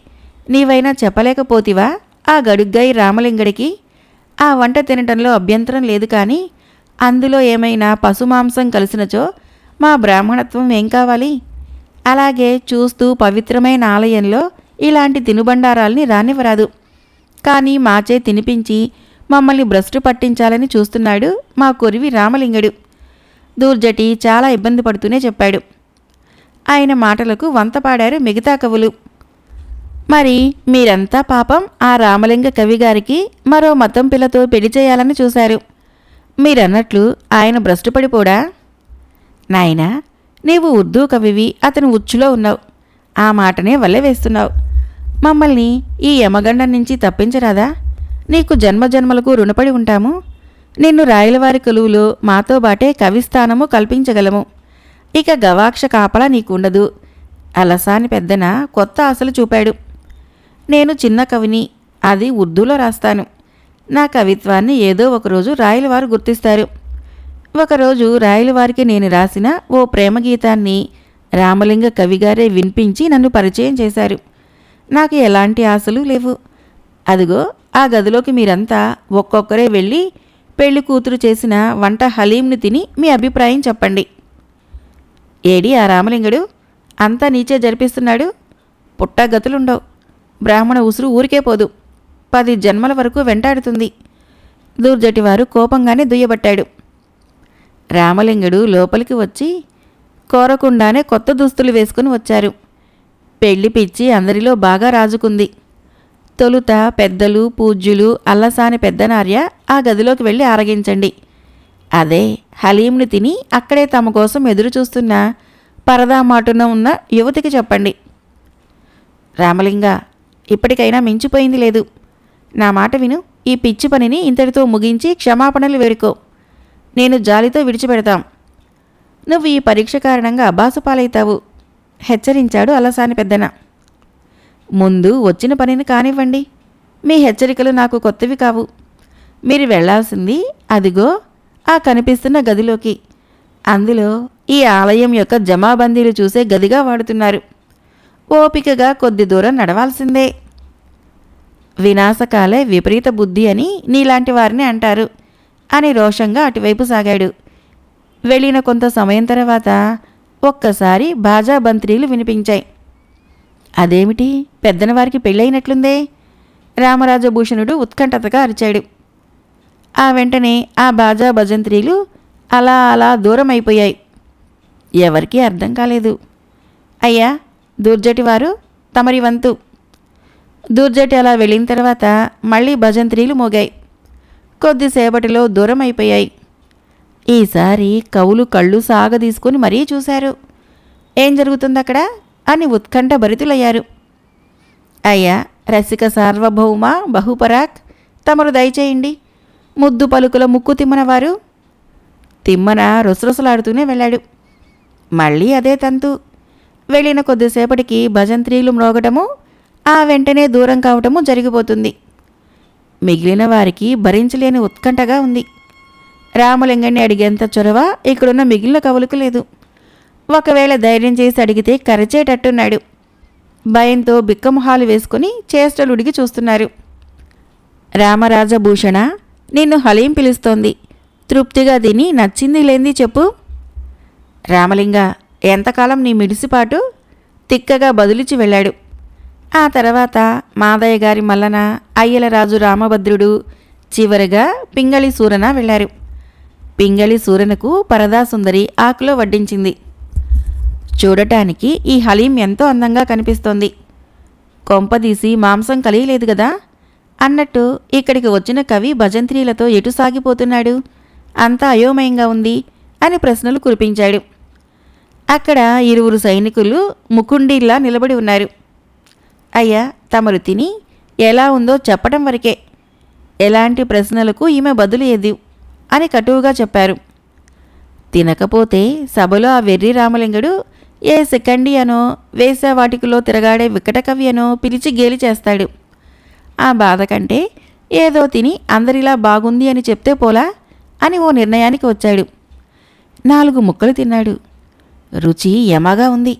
నీవైనా చెప్పలేకపోతివా ఆ గడుగ్గాయి రామలింగడికి ఆ వంట తినటంలో అభ్యంతరం లేదు, కానీ అందులో ఏమైనా పశుమాంసం కలిసినచో మా బ్రాహ్మణత్వం ఏం కావాలి? అలాగే చూస్తూ పవిత్రమైన ఆలయంలో ఇలాంటి తినుబండారాల్ని రానివ్వరాదు. కానీ మాచే తినిపించి మమ్మల్ని భ్రష్టు పట్టించాలని చూస్తున్నాడు మా కొరివి రామలింగడు. దూర్జటి చాలా ఇబ్బంది పడుతూనే చెప్పాడు. ఆయన మాటలకు వంతపాడారు మిగతా కవులు. మరి మీరంతా పాపం ఆ రామలింగ కవిగారికి మరో మతం పిల్లతో పెళ్లి చేయాలని చూశారు. మీరన్నట్లు ఆయన భ్రష్టుపడిపోడా? నాయనా, నీవు ఉర్దూ కవివి, అతను ఉచ్చులో ఉన్నావు. ఆ మాటనే వల్లే వేస్తున్నావు. మమ్మల్ని ఈ యమగండం నుంచి తప్పించరాదా? నీకు జన్మజన్మలకు రుణపడి ఉంటాము. నిన్ను రాయలవారి కొలువులో మాతో బాటే కవిస్థానము కల్పించగలము. ఇక గవాక్ష కాపలా నీకుండదు. అలసాని పెద్దన కొత్త ఆశలు చూపాడు. నేను చిన్న కవిని, అది ఉర్దూలో రాస్తాను. నా కవిత్వాన్ని ఏదో ఒకరోజు రాయలవారు గుర్తిస్తారు. ఒకరోజు రాయలవారికి నేను రాసిన ఓ ప్రేమగీతాన్ని రామలింగ కవిగారే వినిపించి నన్ను పరిచయం చేశారు. నాకు ఎలాంటి ఆశలు లేవు. అదిగో ఆ గదిలోకి మీరంతా ఒక్కొక్కరే వెళ్ళి పెళ్లి కూతురు చేసిన వంట హలీంని తిని మీ అభిప్రాయం చెప్పండి. ఏడి ఆ రామలింగడు? అంతా నీచే జరిపిస్తున్నాడు. పుట్టగతులుండవు. బ్రాహ్మణ ఉసురు ఊరికే పోదు, 10 జన్మల వరకు వెంటాడుతుంది. దూర్జటివారు కోపంగానే దుయ్యబట్టాడు. రామలింగడు లోపలికి వచ్చి కోరకుండానే కొత్త దుస్తులు వేసుకుని వచ్చారు. పెళ్లి పిచ్చి అందరిలో బాగా రాజుకుంది. తొలుత పెద్దలు, పూజ్యులు, అల్లసాని పెద్దనార్య ఆ గదిలోకి వెళ్ళి ఆరగించండి. అదే హలీంని తిని అక్కడే తమ కోసం ఎదురు చూస్తున్న పరదా మాటున ఉన్న యువతికి చెప్పండి. రామలింగ, ఇప్పటికైనా మించిపోయింది లేదు. నా మాట విను. ఈ పిచ్చి పనిని ఇంతటితో ముగించి క్షమాపణలు వేడుకో. నేను జాలితో విడిచిపెడతాం. నువ్వు ఈ పరీక్ష కారణంగా అబాసుపాలైతావు హెచ్చరించాడు అలసాని పెద్దన. ముందు వచ్చిన పనిని కానివ్వండి. మీ హెచ్చరికలు నాకు కొత్తవి కావు. మీరు వెళ్లాల్సింది అదిగో ఆ కనిపిస్తున్న గదిలోకి. అందులో ఈ ఆలయం యొక్క జమాబందీలు చూసే గదిగా వాడుతున్నారు. ఓపికగా కొద్ది దూరం నడవాల్సిందే. వినాశకాలే విపరీత బుద్ధి అని నీలాంటి వారిని అంటారు అని రోషంగా అటువైపు సాగాడు. వెళ్ళిన కొంత సమయం తర్వాత ఒక్కసారి బాజా బంత్రీలు వినిపించాయి. అదేమిటి, పెద్దనవారికి పెళ్ళైనట్లుందే? రామరాజభూషణుడు ఉత్కంఠతగా అరిచాడు. ఆ వెంటనే ఆ బాజా భజంత్రీలు అలా అలా దూరమైపోయాయి. ఎవరికీ అర్థం కాలేదు. అయ్యా దూర్జటివారు, తమరి వంతు. దూర్జటి అలా వెళ్ళిన తర్వాత మళ్ళీ భజంత్రీలు మోగాయి. కొద్దిసేపటిలో దూరం అయిపోయాయి. ఈసారి కవులు కళ్ళు సాగదీసుకుని మరీ చూశారు. ఏం జరుగుతుందక్కడ అని ఉత్కంఠ భరితులయ్యారు. అయ్యా రసిక సార్వభౌమ బహుపరాక్, తమరు దయచేయండి. ముద్దు పలుకుల ముక్కు తిమ్మనవారు. తిమ్మన రుసరుసలాడుతూనే వెళ్ళాడు. మళ్ళీ అదే తంతు. వెళ్ళిన కొద్దిసేపటికి భజంత్రీలు మ్రోగటము, ఆ వెంటనే దూరం కావటము జరిగిపోతుంది. మిగిలిన వారికి భరించలేని ఉత్కంఠగా ఉంది. రామలింగన్ని అడిగేంత చొరవ ఇక్కడున్న మిగిలిన కవులకు లేదు. ఒకవేళ ధైర్యం చేసి అడిగితే కరచేటట్టున్నాడు. భయంతో బిక్కమొహాలు వేసుకుని చేష్టలుడిగి చూస్తున్నారు. రామరాజభూషణ, నిన్ను హలీం పిలుస్తోంది. తృప్తిగా తిని నచ్చింది లేంది చెప్పు. రామలింగ, ఎంతకాలం నీ మిడిసిపాటు? తిక్కగా బదులిచి వెళ్ళాడు. ఆ తర్వాత మాదయ్య గారి మల్లన, అయ్యలరాజు రామభద్రుడు, చివరగా పింగళి సూరన వెళ్లారు. పింగళి సూరనకు పరదాసుందరి ఆకులో వడ్డించింది. చూడటానికి ఈ హలీం ఎంతో అందంగా కనిపిస్తోంది. కొంపదీసి మాంసం కలియలేదు గదా అన్నట్టు ఇక్కడికి వచ్చిన కవి భజంత్రీలతో ఎటు సాగిపోతున్నాడు? అంతా అయోమయంగా ఉంది అని ప్రశ్నలు కురిపించాడు. అక్కడ ఇరువురు సైనికులు ముకుండీల్లా నిలబడి ఉన్నారు. అయ్యా, తమరు తిని ఎలా ఉందో చెప్పడం వరకే, ఎలాంటి ప్రశ్నలకు ఈమె బదులు ఏది అని కటువుగా చెప్పారు. తినకపోతే సభలో ఆ వెర్రి రామలింగుడు ఏ సెకండి అనో వేశ్యావాటికలో తిరగాడే వికటకవి అనో పిలిచి గేలి చేస్తాడు. ఆ బాధ కంటే ఏదో తిని అందరిలా బాగుంది అని చెప్తే పోలా అని ఓ నిర్ణయానికి వచ్చాడు. 4 ముక్కలు తిన్నాడు. రుచి యమగా ఉంది.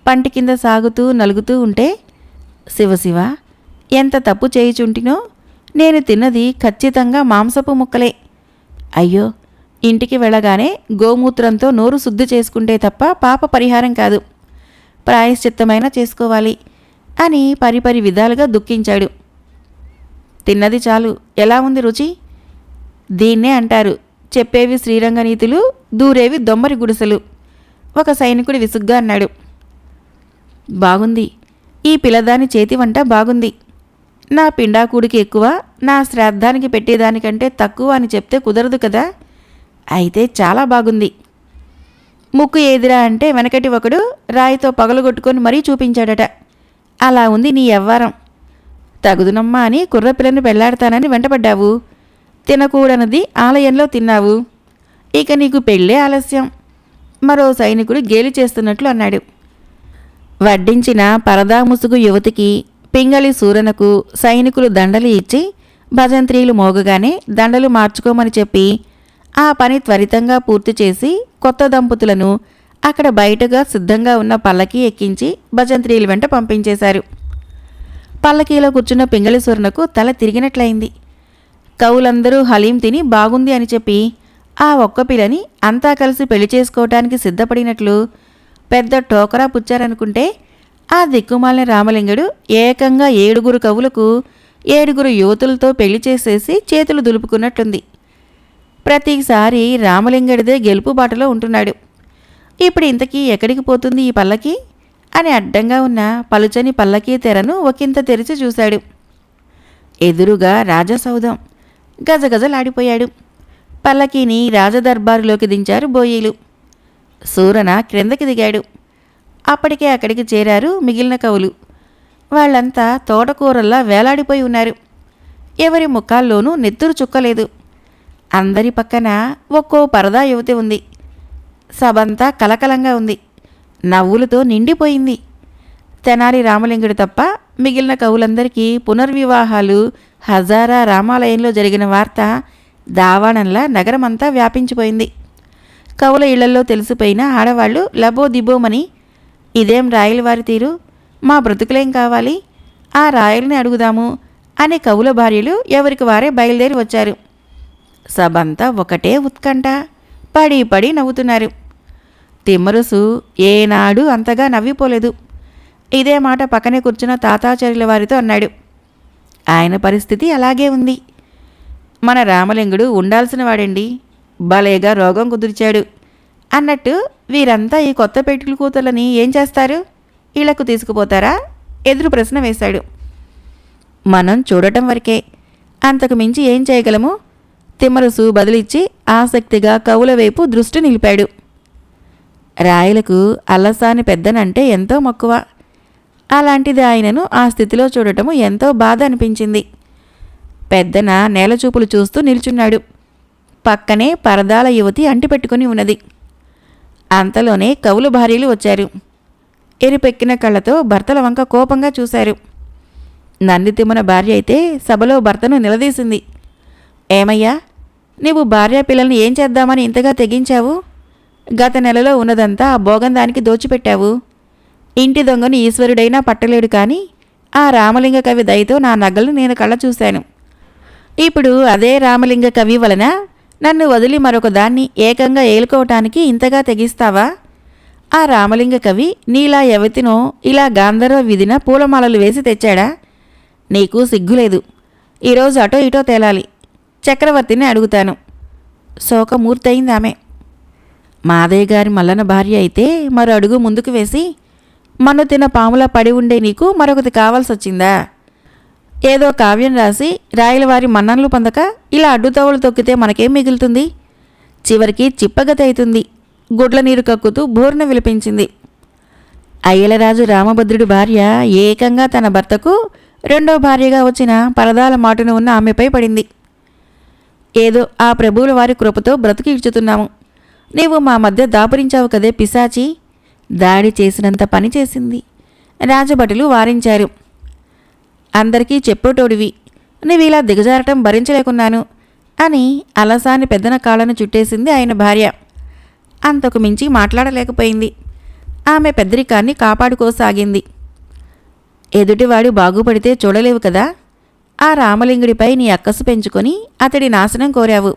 పంటి కింద సాగుతూ నలుగుతూ ఉంటే, శివశివ, ఎంత తప్పు చేయుచుంటినో. నేను తిన్నది ఖచ్చితంగా మాంసపు ముక్కలే. అయ్యో, ఇంటికి వెళ్ళగానే గోమూత్రంతో నోరు శుద్ధి చేసుకుంటే తప్ప పాప పరిహారం కాదు, ప్రాయశ్చిత్తమైనా చేసుకోవాలి అని పరిపరి విధాలుగా దుఃఖించాడు. తిన్నది చాలు, ఎలా ఉంది రుచి? దీన్నే అంటారు చెప్పేవి శ్రీరంగనీతులు, దూరేవి దొమ్మరి గుడిసెలు. ఒక సైనికుడు విసుగ్గా అన్నాడు. బాగుంది, ఈ పిల్లదాని చేతి వంట బాగుంది. నా పిండాకుడికి ఎక్కువ, నా శ్రాద్ధానికి పెట్టేదానికంటే తక్కువ అని చెప్తే కుదరదు కదా. అయితే చాలా బాగుంది. ముక్కు ఏదిరా అంటే వెనకటి ఒకడు రాయితో పగలగొట్టుకొని మరీ చూపించాడట. అలా ఉంది నీ యవ్వారం. తగుదునమ్మా అని కుర్రపిల్లని పెళ్లాడతానని వెంటపడ్డావు. తినకూడనది ఆలయంలో తిన్నావు. ఇక నీకు పెళ్ళే ఆలస్యం. మరో సైనికుడు గేలి చేస్తున్నట్లు అన్నాడు. వడ్డించిన పరదా ముసుగు యువతికి, పింగళి సూరనకు సైనికులు దండలు ఇచ్చి భజంత్రీలు మోగగానే దండలు మార్చుకోమని చెప్పి ఆ పని త్వరితంగా పూర్తి చేసి కొత్త దంపతులను అక్కడ బయటగా సిద్ధంగా ఉన్న పల్లకీ ఎక్కించి భజంత్రీల వెంట పంపించేశారు. పల్లకీలో కూర్చున్న పింగళి సూరనకు తల తిరిగినట్లయింది. కవులందరూ హలీం తిని బాగుంది అని చెప్పి ఆ ఒక్క పిల్లని అంతా కలిసి పెళ్లి చేసుకోవటానికి సిద్ధపడినట్లు పెద్ద టోకరా పుచ్చారనుకుంటే, ఆ దిక్కుమాలిన రామలింగుడు ఏకంగా 7 కవులకు 7 యువతులతో పెళ్లి చేసేసి చేతులు దులుపుకున్నట్లుంది. ప్రతిసారి రామలింగడిదే గెలుపు బాటలో ఉంటున్నాడు. ఇప్పుడు ఇంతకీ ఎక్కడికి పోతుంది ఈ పల్లకి అని అడ్డంగా ఉన్న పలుచని పల్లకీ తెరను ఒకంత తెరిచి చూశాడు. ఎదురుగా రాజసౌధం. గజగజలాడిపోయాడు. పల్లకీని రాజదర్బారులోకి దించారు బోయీలు. సూరన క్రిందకి దిగాడు. అప్పటికే అక్కడికి చేరారు మిగిలిన కవులు. వాళ్ళంతా తోటకూరల్లా వేలాడిపోయి ఉన్నారు. ఎవరి ముఖాల్లోనూ నెత్తురు చుక్కలేదు. అందరి పక్కన ఒక్కో పరదా యువతి ఉంది. సభంతా కలకలంగా ఉంది. నవ్వులతో నిండిపోయింది. తెనాలి రామలింగుడు తప్ప మిగిలిన కవులందరికీ పునర్వివాహాలు హజారా రామాలయంలో జరిగిన వార్త దావాణంలా నగరమంతా వ్యాపించిపోయింది. కవుల ఇళ్లలో తెలిసిపోయిన ఆడవాళ్లు లబోదిబోమని, ఇదేం రాయలవారి తీరు, మా బ్రతుకులేం కావాలి, ఆ రాయల్ని అడుగుదాము అనే కవుల భార్యలు ఎవరికి వారే బయలుదేరి వచ్చారు. సభంతా ఒకటే ఉత్కంఠ. పడి పడి నవ్వుతున్నారు. తిమ్మరుసు ఏనాడు అంతగా నవ్విపోలేదు. ఇదే మాట పక్కనే కూర్చున్న తాతాచార్యుల వారితో అన్నాడు. ఆయన పరిస్థితి అలాగే ఉంది. మన రామలింగుడు ఉండాల్సిన వాడండి, భలేగా రోగం కుదిర్చాడు అన్నట్టు వీరంతా ఈ కొత్త పెట్టుల కూతుర్లని ఏం చేస్తారు? ఇళ్లకు తీసుకుపోతారా? ఎదురు ప్రశ్న వేశాడు. మనం చూడటం వరకే, అంతకు మించి ఏం చేయగలము? తిమ్మరుసు బదులిచ్చి ఆసక్తిగా కవుల వైపు దృష్టి నిలిపాడు. రాయలకు అల్లసాని పెద్దనంటే ఎంతో మక్కువ. అలాంటిది ఆయనను ఆ స్థితిలో చూడటము ఎంతో బాధ అనిపించింది. పెద్దన నేలచూపులు చూస్తూ నిల్చున్నాడు. పక్కనే పరదాల యువతి అంటిపెట్టుకుని ఉన్నది. అంతలోనే కవులు భార్యలు వచ్చారు. ఎరిపెక్కిన కళ్ళతో భర్తల వంక కోపంగా చూశారు. నందితిమ్మన భార్య అయితే సభలో భర్తను నిలదీసింది. ఏమయ్యా, నీవు భార్యా పిల్లల్ని ఏం చేద్దామని ఇంతగా తెగించావు? గత నెలలో ఉన్నదంతా ఆ భోగందానికి దోచిపెట్టావు. ఇంటి దొంగను ఈశ్వరుడైనా పట్టలేడు కానీ ఆ రామలింగ కవి దయతో నా నగలను నేను కళ్ళ చూశాను. ఇప్పుడు అదే రామలింగ కవి వలన నన్ను వదిలి మరొక దాన్ని ఏకంగా ఏలుకోవటానికి ఇంతగా తెగిస్తావా? ఆ రామలింగ కవి నీలా ఎవతినో ఇలా గాంధర్వ విధిన పూలమాలలు వేసి తెచ్చాడా? నీకు సిగ్గులేదు. ఈరోజు అటో ఇటో తేలాలి. చక్రవర్తిని అడుగుతాను. శోకమూర్తయింది ఆమె. మాదయ్య గారి మల్లన భార్య అయితే మరో అడుగు ముందుకు వేసి, మన్ను తిన్న పాములా పడి ఉండే నీకు మరొకటి కావాల్సొచ్చిందా? ఏదో కావ్యం రాసి రాయలవారి మన్ననలు పొందక ఇలా అడ్డుతోవలు తొక్కితే మనకేం మిగులుతుంది? చివరికి చిప్పగతి అవుతుంది గుడ్ల నీరు కక్కుతూ బోర్న విలిపించింది. అయ్యలరాజు రామభద్రుడి భార్య ఏకంగా తన భర్తకు రెండో భార్యగా వచ్చిన పరదాల మాటున ఉన్న ఆమెపై పడింది. ఏదో ఆ ప్రభువుల వారి కృపతో బ్రతుకు ఇడ్చుతున్నాము. నీవు మా మధ్య దాపురించావు కదే పిశాచి, దాడి చేసినంత పని చేసింది. రాజభటులు వారించారు. అందరికీ చెప్పేటోడివి, నీవిలా దిగజారటం భరించలేకున్నాను అని అలసాని పెద్దన కాళ్ళను చుట్టేసింది ఆయన భార్య. అంతకు మించి మాట్లాడలేకపోయింది. ఆమె పెద్దరికాన్ని కాపాడుకోసాగింది. ఎదుటివాడు బాగుపడితే చూడలేవు కదా. ఆ రామలింగుడిపై నీ అక్కసు పెంచుకొని అతడి నాశనం కోరావు.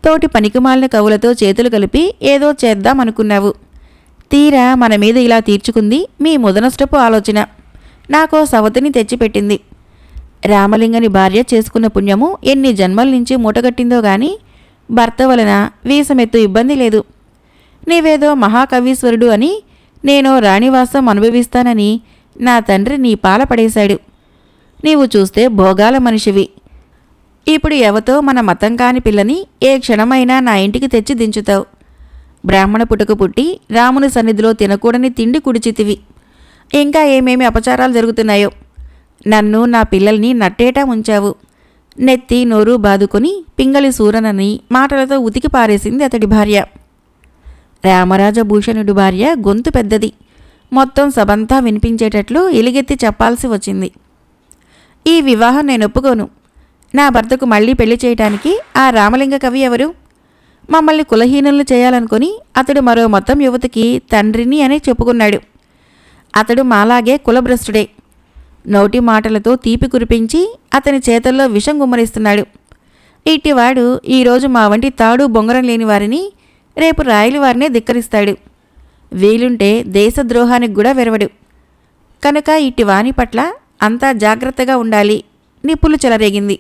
తోటి పనికిమాలిన కవులతో చేతులు కలిపి ఏదో చేద్దామనుకున్నావు. తీరా మన మీద ఇలా తీర్చుకుంది మీ ముదనష్టపు ఆలోచన. నాకో సవతిని తెచ్చిపెట్టింది. రామలింగని భార్య చేసుకున్న పుణ్యము ఎన్ని జన్మల నుంచి మూటగట్టిందో గాని భర్త వలన వీసమెత్తు ఇబ్బంది లేదు. నీవేదో మహాకవీశ్వరుడు అని, నేనో రాణివాసం అనుభవిస్తానని నా తండ్రి నీ పాల పడేశాడు. నీవు చూస్తే భోగాల మనిషివి. ఇప్పుడు ఎవతో మన మతం కాని పిల్లని ఏ క్షణమైనా నా ఇంటికి తెచ్చి దించుతావు. బ్రాహ్మణ పుట్టుక పుట్టి రాముని సన్నిధిలో తినకూడని తిండి కుడిచితివి. ఇంకా ఏమేమి అపచారాలు జరుగుతున్నాయో. నన్ను నా పిల్లల్ని నట్టేటా ఉంచావు. నెత్తి నోరు బాదుకొని పింగళి సూరనని మాటలతో ఉతికి పారేసింది అతడి భార్య. రామరాజభూషణుడి భార్య గొంతు పెద్దది. మొత్తం సభంతా వినిపించేటట్లు ఎలుగెత్తి చెప్పాల్సి వచ్చింది. ఈ వివాహం నేను ఒప్పుకోను. నా భర్తకు మళ్ళీ పెళ్లి చేయటానికి ఆ రామలింగ కవి ఎవరు? మమ్మల్ని కులహీనులను చేయాలనుకుని అతడు మరో మొత్తం యువతికి తండ్రిని అని చెప్పుకున్నాడు. అతడు మాలాగే కులభ్రష్టుడే. నోటి మాటలతో తీపి కురిపించి అతని చేతల్లో విషం గుమ్మరిస్తున్నాడు. ఇట్టివాడు ఈరోజు మా వంటి తాడు బొంగరం లేని వారిని రేపు రాయలి వారినే ధిక్కరిస్తాడు. వీలుంటే దేశద్రోహానికి కూడా వెరవడు. కనుక ఇట్టివాని పట్ల అంతా జాగ్రత్తగా ఉండాలి. నిప్పులు చెలరేగింది.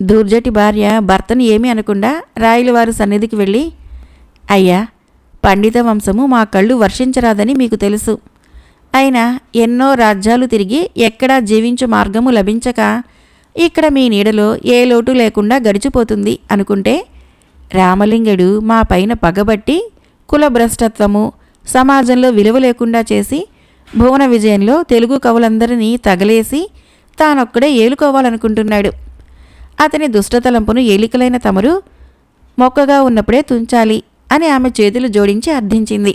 దూర్జటి భార్య భర్తను ఏమీ అనకుండా రాయలవారి సన్నిధికి వెళ్ళి, అయ్యా, పండిత వంశము మా కళ్ళు వర్షించరాదని మీకు తెలుసు. అయినా ఎన్నో రాజ్యాలు తిరిగి ఎక్కడా జీవించు మార్గము లభించక ఇక్కడ మీ నీడలో ఏ లోటు లేకుండా గడిచిపోతుంది అనుకుంటే, రామలింగుడు మా పైన పగబట్టి కులభ్రష్టత్వము సమాజంలో విలువ లేకుండా చేసి భువన విజయంలో తెలుగు కవులందరినీ తగలేసి తానొక్కడే ఏలుకోవాలనుకుంటున్నాడు. అతని దుష్టతలంపును ఏలికలైన తమరు మొక్కగా ఉన్నప్పుడే తుంచాలి అని ఆమె చేతులు జోడించి అర్థించింది.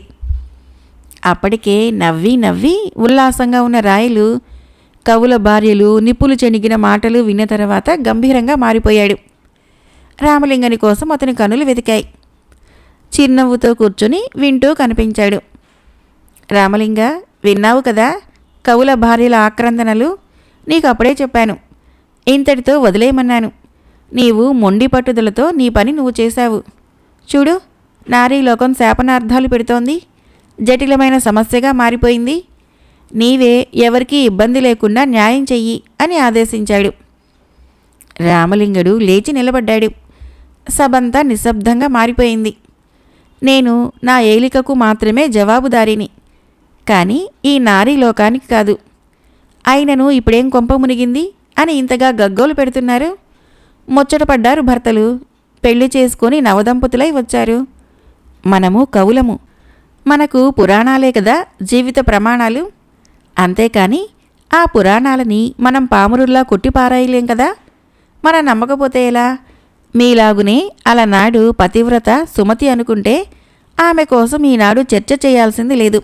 అప్పటికే నవ్వి నవ్వి ఉల్లాసంగా ఉన్న రాయలు కవుల భార్యలు నిప్పులు చెణిగిన మాటలు విన్న తర్వాత గంభీరంగా మారిపోయాడు. రామలింగని కోసం అతని కనులు వెతికాయి. చిరునవ్వుతో కూర్చుని వింటూ కనిపించాడు. రామలింగ, విన్నావు కదా కవుల భార్యల ఆక్రందనలు? నీకు అప్పుడే చెప్పాను, ఇంతటితో వదిలేయమన్నాను. నీవు మొండి పట్టుదలతో నీ పని నువ్వు చేశావు. చూడు, నారీలోకం శాపనార్థాలు పెడుతోంది. జటిలమైన సమస్యగా మారిపోయింది. నీవే ఎవరికీ ఇబ్బంది లేకుండా న్యాయం చెయ్యి అని ఆదేశించాడు. రామలింగుడు లేచి నిలబడ్డాడు. సభంతా నిశ్శబ్దంగా మారిపోయింది. నేను నా ఏలికకు మాత్రమే జవాబుదారిని, కానీ ఈ నారీ లోకానికి కాదు. అయినను ఇప్పుడేం కొంప మునిగింది అని ఇంతగా గగ్గోలు పెడుతున్నారు? ముచ్చటపడ్డారు భర్తలు. పెళ్లి చేసుకొని నవదంపతులై వచ్చారు. మనము కవులము. మనకు పురాణాలే కదా జీవిత ప్రమాణాలు. అంతేకాని ఆ పురాణాలని మనం పామురుల్లా కొట్టిపారాయలేం కదా. మనం నమ్మకపోతే ఎలా? మీలాగునే అలనాడు పతివ్రత సుమతి అనుకుంటే ఆమె కోసం ఈనాడు చర్చ చేయాల్సింది లేదు.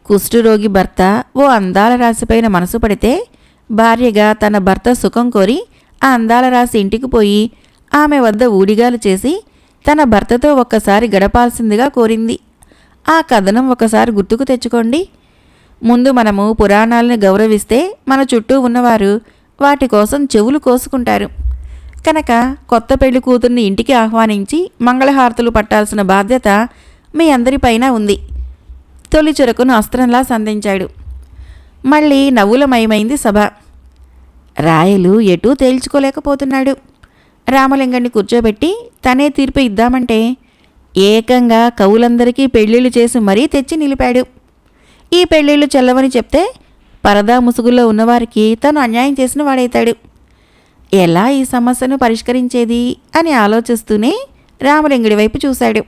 కుష్ఠరోగి భర్త ఓ అందాల రాశిపైన మనసు పడితే భార్యగా తన భర్త సుఖం కోరి ఆ అందాల రాశి ఇంటికి పోయి ఆమె వద్ద ఊడిగాలు చేసి తన భర్తతో ఒక్కసారి గడపాల్సిందిగా కోరింది. ఆ కథనం ఒకసారి గుర్తుకు తెచ్చుకోండి. ముందు మనము పురాణాలను గౌరవిస్తే మన చుట్టూ ఉన్నవారు వాటి కోసం చెవులు కోసుకుంటారు. కనుక కొత్త పెళ్లి కూతుర్ని ఇంటికి ఆహ్వానించి మంగళహారతులు పట్టాల్సిన బాధ్యత మీ అందరిపైన ఉంది. తొలి చురకును అస్త్రంలా సంధించాడు. మళ్ళీ నవ్వులమయమైంది సభ. రాయలు ఎటూ తేల్చుకోలేకపోతున్నాడు. రామలింగాన్ని కూర్చోబెట్టి తనే తీర్పు ఇద్దామంటే ఏకంగా కవులందరికీ పెళ్ళిళ్ళు చేసి మరీ తెచ్చి నిలిపాడు. ఈ పెళ్ళిళ్ళు చెల్లవని చెప్తే పరదా ముసుగుల్లో ఉన్నవారికి తను అన్యాయం చేసిన వాడైతాడు. ఎలా ఈ సమస్యను పరిష్కరించేది అని ఆలోచిస్తూనే రామలింగుడి వైపు చూశాడు.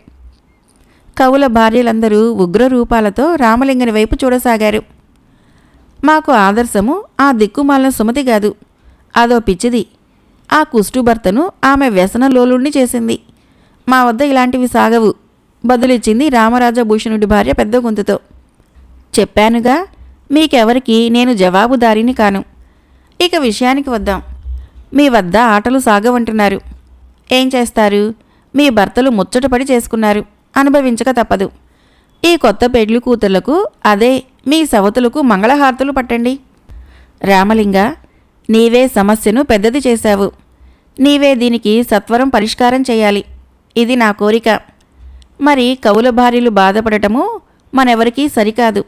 కవుల భార్యలందరూ ఉగ్రరూపాలతో రామలింగని వైపు చూడసాగారు. మాకు ఆదర్శము ఆ దిక్కుమాలిన సుమతి కాదు, అదో పిచ్చిది. ఆ కుష్టు భర్తను ఆమె వ్యసనలోలుణ్ణి చేసింది. మా వద్ద ఇలాంటివి సాగవు బదులిచ్చింది రామరాజభూషణుడి భార్య పెద్ద గొంతుతో. చెప్పానుగా, మీకెవరికి నేను జవాబుదారీని కాను. ఇక విషయానికి వద్దాం. మీ వద్ద ఆటలు సాగవంటున్నారు. ఏం చేస్తారు? మీ భర్తలు ముచ్చటపడి చేసుకున్నారు, అనుభవించక తప్పదు. ఈ కొత్త పెళ్లి కూతుర్లకు, అదే మీ సవతులకు మంగళహారతులు పట్టండి. రామలింగ, నీవే సమస్యను పెద్దది చేశావు. నీవే దీనికి సత్వరం పరిష్కారం చేయాలి. ఇది నా కోరిక. మరి కవుల భార్యలు బాధపడటము మనెవరికీ సరికాదు.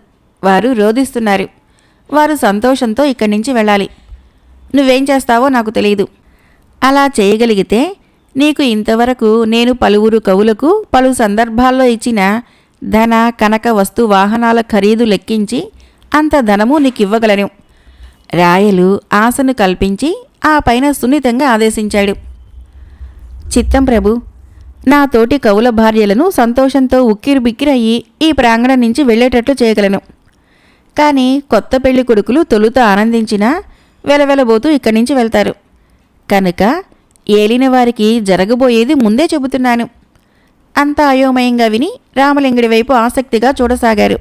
వారు రోధిస్తున్నారు. వారు సంతోషంతో ఇక్కడి నుంచి వెళ్ళాలి. నువ్వేం చేస్తావో నాకు తెలియదు. అలా చేయగలిగితే నీకు ఇంతవరకు నేను పలువురు కవులకు పలు సందర్భాల్లో ఇచ్చిన ధన కనక వస్తు వాహనాల ఖరీదు లెక్కించి అంత ధనము నీకివ్వగలను. రాయలు ఆశను కల్పించి ఆ పైన సున్నితంగా ఆదేశించాడు. చిత్తం ప్రభు, నా తోటి కవుల భార్యలను సంతోషంతో ఉక్కిరిబిక్కిరయ్యి ఈ ప్రాంగణం నుంచి వెళ్ళేటట్లు చేయగలను. కానీ కొత్త పెళ్లి కొడుకులు తొలుత ఆనందించినా వెలవెలబోతూ ఇక్కడి నుంచి వెళ్తారు. కనుక ఏలిన వారికి జరగబోయేది ముందే చెబుతున్నాను. అంతా అయోమయంగా విని రామలింగుడి వైపు ఆసక్తిగా చూడసాగారు.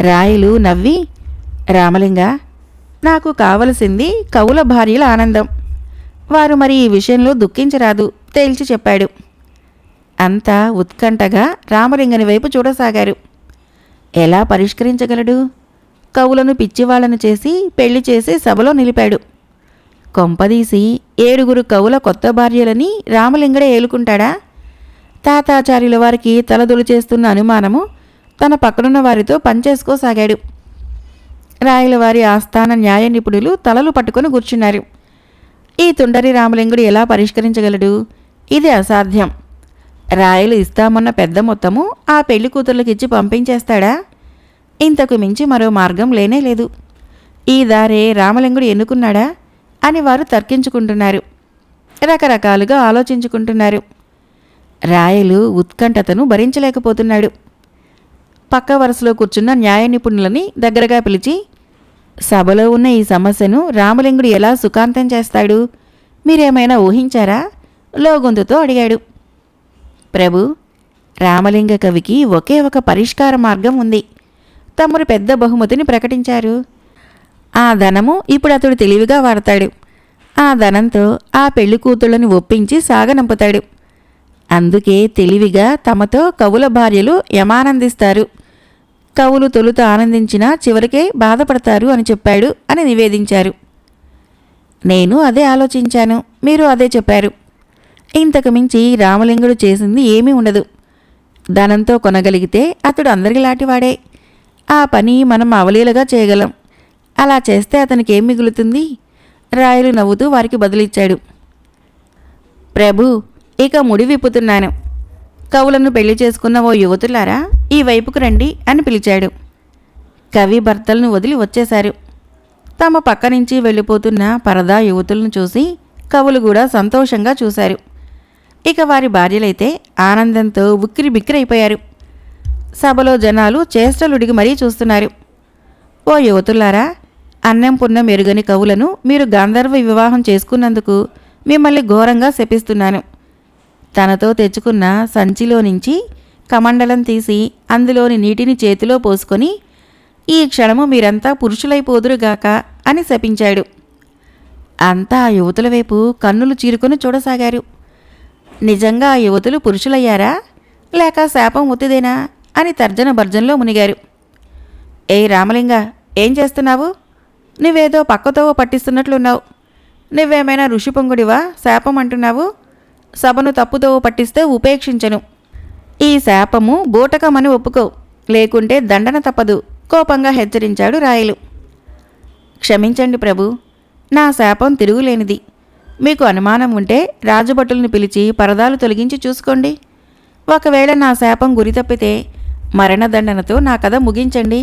రాయలు నవ్వి, రామలింగ, నాకు కావలసింది కవుల భార్యల ఆనందం. వారు మరి ఈ విషయంలో దుఃఖించరాదు తేల్చి చెప్పాడు. అంతా ఉత్కంఠగా రామలింగని వైపు చూడసాగారు. ఎలా పరిష్కరించగలడు? కవులను పిచ్చివాళ్లను చేసి పెళ్లి చేసి సభలో నిలిపాడు. కొంపదీసి 7 కవుల కొత్త భార్యలని రామలింగడే ఏలుకుంటాడా? తాతాచార్యుల వారికి తలదొలిచేస్తున్న అనుమానము తన పక్కనున్న వారితో పనిచేసుకోసాగాడు. రాయలవారి ఆస్థాన న్యాయ నిపుణులు తలలు పట్టుకొని కూర్చున్నారు. ఈ తుండరి రామలింగుడు ఎలా పరిష్కరించగలడు? ఇది అసాధ్యం. రాయలు ఇస్తామన్న పెద్ద మొత్తము ఆ పెళ్లి కూతుర్లకిచ్చి పంపించేస్తాడా? ఇంతకు మించి మరో మార్గం లేనేలేదు. ఈ దారే రామలింగుడు ఎన్నుకున్నాడా అని వారు తర్కించుకుంటున్నారు. రకరకాలుగా ఆలోచించుకుంటున్నారు. రాయలు ఉత్కంఠతను భరించలేకపోతున్నాడు. పక్క వరుసలో కూర్చున్న న్యాయ నిపుణులని దగ్గరగా పిలిచి, సభలో ఉన్న ఈ సమస్యను రామలింగుడు ఎలా సుఖాంతం చేస్తాడు? మీరేమైనా ఊహించారా? లోగొంతుతో అడిగాడు. ప్రభు, రామలింగ కవికి ఒకే ఒక పరిష్కార మార్గం ఉంది. తమరు పెద్ద బహుమతిని ప్రకటించారు. ఆ ధనము ఇప్పుడు అతడు తెలివిగా వాడతాడు. ఆ ధనంతో ఆ పెళ్లి కూతుళ్ళని ఒప్పించి సాగనంపుతాడు. అందుకే తెలివిగా తమతో కవుల భార్యలు యమానందిస్తారు. కవులు తొలుత ఆనందించినా చివరికే బాధపడతారు అని చెప్పాడు అని నివేదించారు. నేను అదే ఆలోచించాను, మీరు అదే చెప్పారు. ఇంతకు మించి రామలింగుడు చేసింది ఏమీ ఉండదు. ధనంతో కొనగలిగితే అతడు అందరిలాంటివాడే. ఆ పని మనం అవలీలగా చేయగలం. అలా చేస్తే అతనికి ఏం మిగులుతుంది? రాయలు నవ్వుతూ వారికి బదులిచ్చాడు. ప్రభు, ఇక ముడి విప్పుతున్నాను. కవులను పెళ్లి చేసుకున్న ఓ యువతులారా, ఈ వైపుకు రండి అని పిలిచాడు. కవి భర్తలను వదిలి వచ్చేశారు. తమ పక్క నుంచి వెళ్ళిపోతున్న పరదా యువతులను చూసి కవులు కూడా సంతోషంగా చూశారు. ఇక వారి భార్యలైతే ఆనందంతో ఉక్కిరి బిక్కిరైపోయారు. సభలో జనాలు చేష్టలుడిగి మరీ చూస్తున్నారు. ఓ యువతులారా, అన్నం పున్నం ఎరుగని కవులను మీరు గాంధర్వ వివాహం చేసుకున్నందుకు మిమ్మల్ని ఘోరంగా శపిస్తున్నాను. తనతో తెచ్చుకున్న సంచిలో నుంచి కమండలం తీసి అందులోని నీటిని చేతిలో పోసుకొని, ఈ క్షణము మీరంతా పురుషులైపోదురుగాక అని శపించాడు. అంతా ఆ యువతుల వైపు కన్నులు చీరుకొని చూడసాగారు. నిజంగా ఆ యువతులు పురుషులయ్యారా, లేక శాపం ఒత్తిదేనా అని తర్జన భర్జనలో మునిగారు. ఏ రామలింగ, ఏం చేస్తున్నావు? నువ్వేదో పక్కతో పట్టిస్తున్నట్లున్నావు. నువ్వేమైనా ఋషి పొంగుడివా శాపం అంటున్నావు? సభను తప్పుతో పట్టిస్తే ఉపేక్షించను. ఈ శాపము బూటకమని ఒప్పుకో, లేకుంటే దండన తప్పదు కోపంగా హెచ్చరించాడు రాయలు. క్షమించండి ప్రభు, నా శాపం తిరుగులేనిది. మీకు అనుమానం ఉంటే రాజభటులను పిలిచి పరదాలు తొలగించి చూసుకోండి. ఒకవేళ నా శాపం గురి తప్పితే మరణదండనతో నా కథ ముగించండి.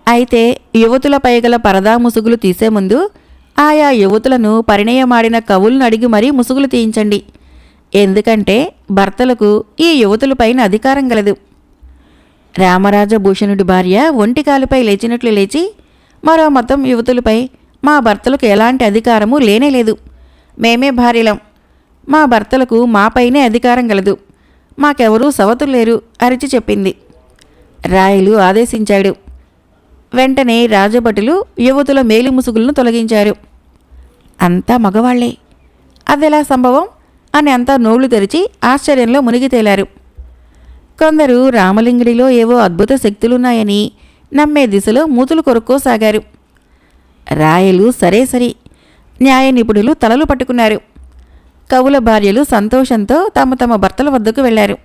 అయితే యువతులపై గల పరదా ముసుగులు తీసే ముందు ఆయా యువతులను పరిణయమాడిన కవులను అడిగి మరీ ముసుగులు తీయించండి. ఎందుకంటే భర్తలకు ఈ యువతులపైన అధికారం గలదు. రామరాజభూషణుడి భార్య ఒంటికాలుపై లేచినట్లు లేచి, మరో మతం యువతులపై మా భర్తలకు ఎలాంటి అధికారము లేనేలేదు. మేమే భార్యలం. మా భర్తలకు మాపైనే అధికారం గలదు. మాకెవరూ సవతులు లేరు అరిచి చెప్పింది. రాయలు ఆదేశించాడు. వెంటనే రాజభటులు యువతుల మేలిముసుగులను తొలగించారు. అంతా మగవాళ్లే. అదెలా సంభవం అని అంతా నోళ్లు తెరిచి ఆశ్చర్యంలో మునిగి తేలారు. కొందరు రామలింగుడిలో ఏవో అద్భుత శక్తులున్నాయని నమ్మే దిశలో మూతులు కొరుక్కోసాగారు. రాయలు సరే సరి, న్యాయ నిపుణులు తలలు పట్టుకున్నారు. కవుల భార్యలు సంతోషంతో తమ తమ భర్తల వద్దకు వెళ్లారు.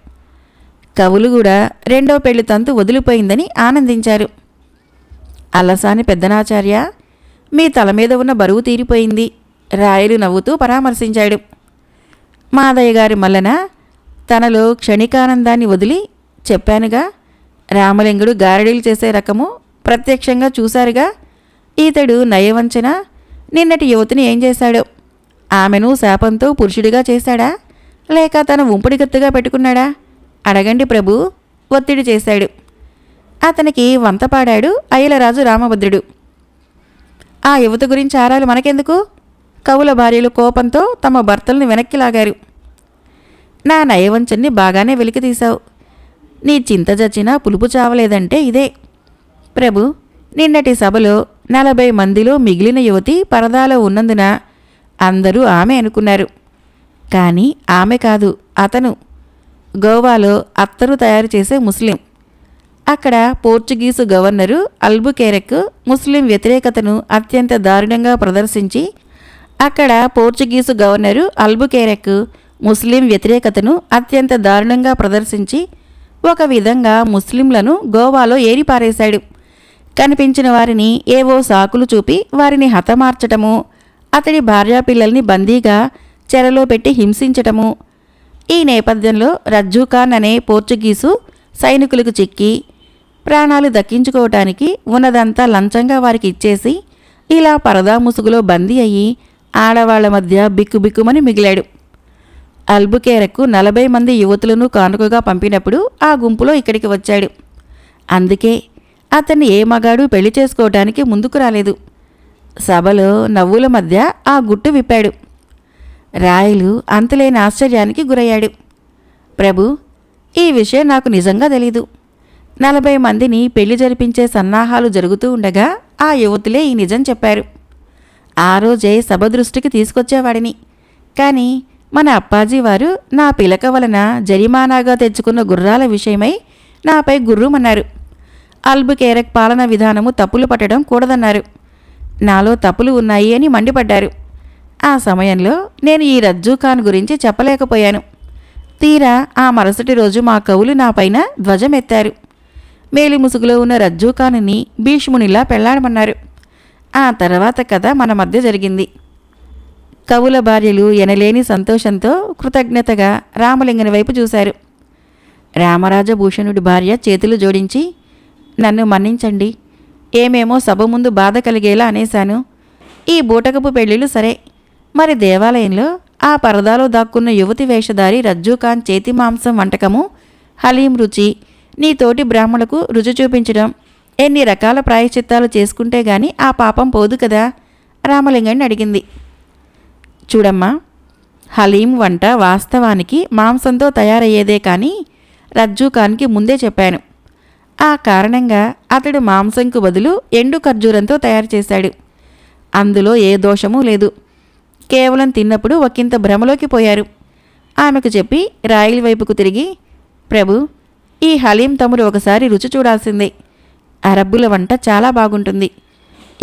కవులు కూడా రెండో పెళ్లి తంతు వదిలిపోయిందని ఆనందించారు. అల్లసాని పెద్దనాచార్య, మీ తల మీద ఉన్న బరువు తీరిపోయింది రాయలు నవ్వుతూ పరామర్శించాడు. మాదయ్య గారి మల్లన తనలో క్షణికానందాన్ని వదిలి, చెప్పానుగా, రామలింగుడు గారడీలు చేసే రకము ప్రత్యక్షంగా చూశారుగా. ఈతడు నయవంచన నిన్నటి యువతిని ఏం చేశాడో. ఆమెను శాపంతో పురుషుడిగా చేశాడా, లేక తన ఉంపుడిగత్తుగా పెట్టుకున్నాడా? అడగండి ప్రభు, ఒత్తిడి చేశాడు. అతనికి వంతపాడాడు అయ్యలరాజు రామభద్రుడు. ఆ యువత గురించి ఆరాలు మనకెందుకు? కవుల భార్యలు కోపంతో తమ భర్తలను వెనక్కి లాగారు. నా నయవంచన్ని బాగానే వెలికితీశావు. నీ చింత చచ్చినా పులుపు చావలేదంటే ఇదే. ప్రభు, నిన్నటి సభలో 40 మందిలో మిగిలిన యువతి పరదాలో ఉన్నందున అందరూ ఆమె అనుకున్నారు. కానీ ఆమె కాదు, అతను. గోవాలో అత్తరు తయారు చేసే ముస్లిం. అక్కడ పోర్చుగీసు గవర్నరు అల్బుకెరెక్ ముస్లిం వ్యతిరేకతను అత్యంత దారుణంగా ప్రదర్శించి ఒక విధంగా ముస్లింలను గోవాలో ఏరిపారేశాడు. కనిపించిన వారిని ఏవో సాకులు చూపి వారిని హతమార్చటము, అతడి భార్యాపిల్లల్ని బందీగా చెరలో పెట్టి హింసించటము. ఈ నేపథ్యంలో రజ్జూఖాన్ అనే పోర్చుగీసు సైనికులకు చిక్కి ప్రాణాలు దక్కించుకోవటానికి ఉన్నదంతా లంచంగా వారికి ఇచ్చేసి ఇలా పరదా ముసుగులో బందీ అయ్యి ఆడవాళ్ల మధ్య బిక్కుబిక్కుమని మిగిలాడు. అల్బుకెరెక్ 40 మంది యువతులను కానుకగా పంపినప్పుడు ఆ గుంపులో ఇక్కడికి వచ్చాడు. అందుకే అతన్ని ఏ మగాడు పెళ్లి చేసుకోవటానికి ముందుకు రాలేదు. సభలో నవ్వుల మధ్య ఆ గుట్టు విప్పాడు. రాయలు అంతులేని ఆశ్చర్యానికి గురయ్యాడు. ప్రభు, ఈ విషయం నాకు నిజంగా తెలీదు. 40 మందిని పెళ్లి జరిపించే సన్నాహాలు జరుగుతూ ఉండగా ఆ యువతులే ఈ నిజం చెప్పారు. ఆ రోజే సభ దృష్టికి తీసుకొచ్చేవాడిని. కానీ మన అప్పాజీ వారు నా పిలక వలన జరిమానాగా తెచ్చుకున్న గుర్రాల విషయమై నాపై గుర్రుమన్నారు. అల్బుకెరెక్ పాలన విధానము తప్పులు పట్టడం కూడదన్నారు. నాలో తప్పులు ఉన్నాయి అని మండిపడ్డారు. ఆ సమయంలో నేను ఈ రజ్జూఖాన్ గురించి చెప్పలేకపోయాను. తీరా ఆ మరుసటి రోజు మా కవులు నాపైన ధ్వజమెత్తారు. మేలిముసుగులో ఉన్న రజ్జూఖానుని భీష్మునిలా పెళ్లాడమన్నారు. ఆ తర్వాత కథ మన మధ్య జరిగింది. కవుల భార్యలు ఎనలేని సంతోషంతో కృతజ్ఞతగా రామలింగని వైపు చూశారు. రామరాజభూషణుడి భార్య చేతులు జోడించి, నన్ను మన్నించండి. ఏమేమో సభ ముందు బాధ కలిగేలా అనేశాను. ఈ బూటకపు పెళ్ళిళ్ళు సరే, మరి దేవాలయంలో ఆ పరదాలో దాక్కున్న యువతి వేషధారి రజ్జూఖాన్ చేతి మాంసం వంటకము, హలీం రుచి నీ తోటి బ్రాహ్మణులకు రుచి చూపించడం, ఎన్ని రకాల ప్రాయశ్చిత్తాలు చేసుకుంటే గాని ఆ పాపం పోదు కదా? రామలింగన్ని అడిగింది. చూడమ్మా, హలీం వంట వాస్తవానికి మాంసంతో తయారయ్యేదే కానీ రజ్జూఖాన్కి ముందే చెప్పాను. ఆ కారణంగా అతడు మాంసంకు బదులు ఎండు ఖర్జూరంతో తయారు చేశాడు. అందులో ఏ దోషమూ లేదు. కేవలం తిన్నప్పుడు ఒకంత భ్రమలోకి పోయారు. ఆమెకు చెప్పి రాయల్ వైపుకు తిరిగి, ప్రభు, ఈ హలీం తమరు ఒకసారి రుచి చూడాల్సిందే. అరబ్బుల వంట చాలా బాగుంటుంది.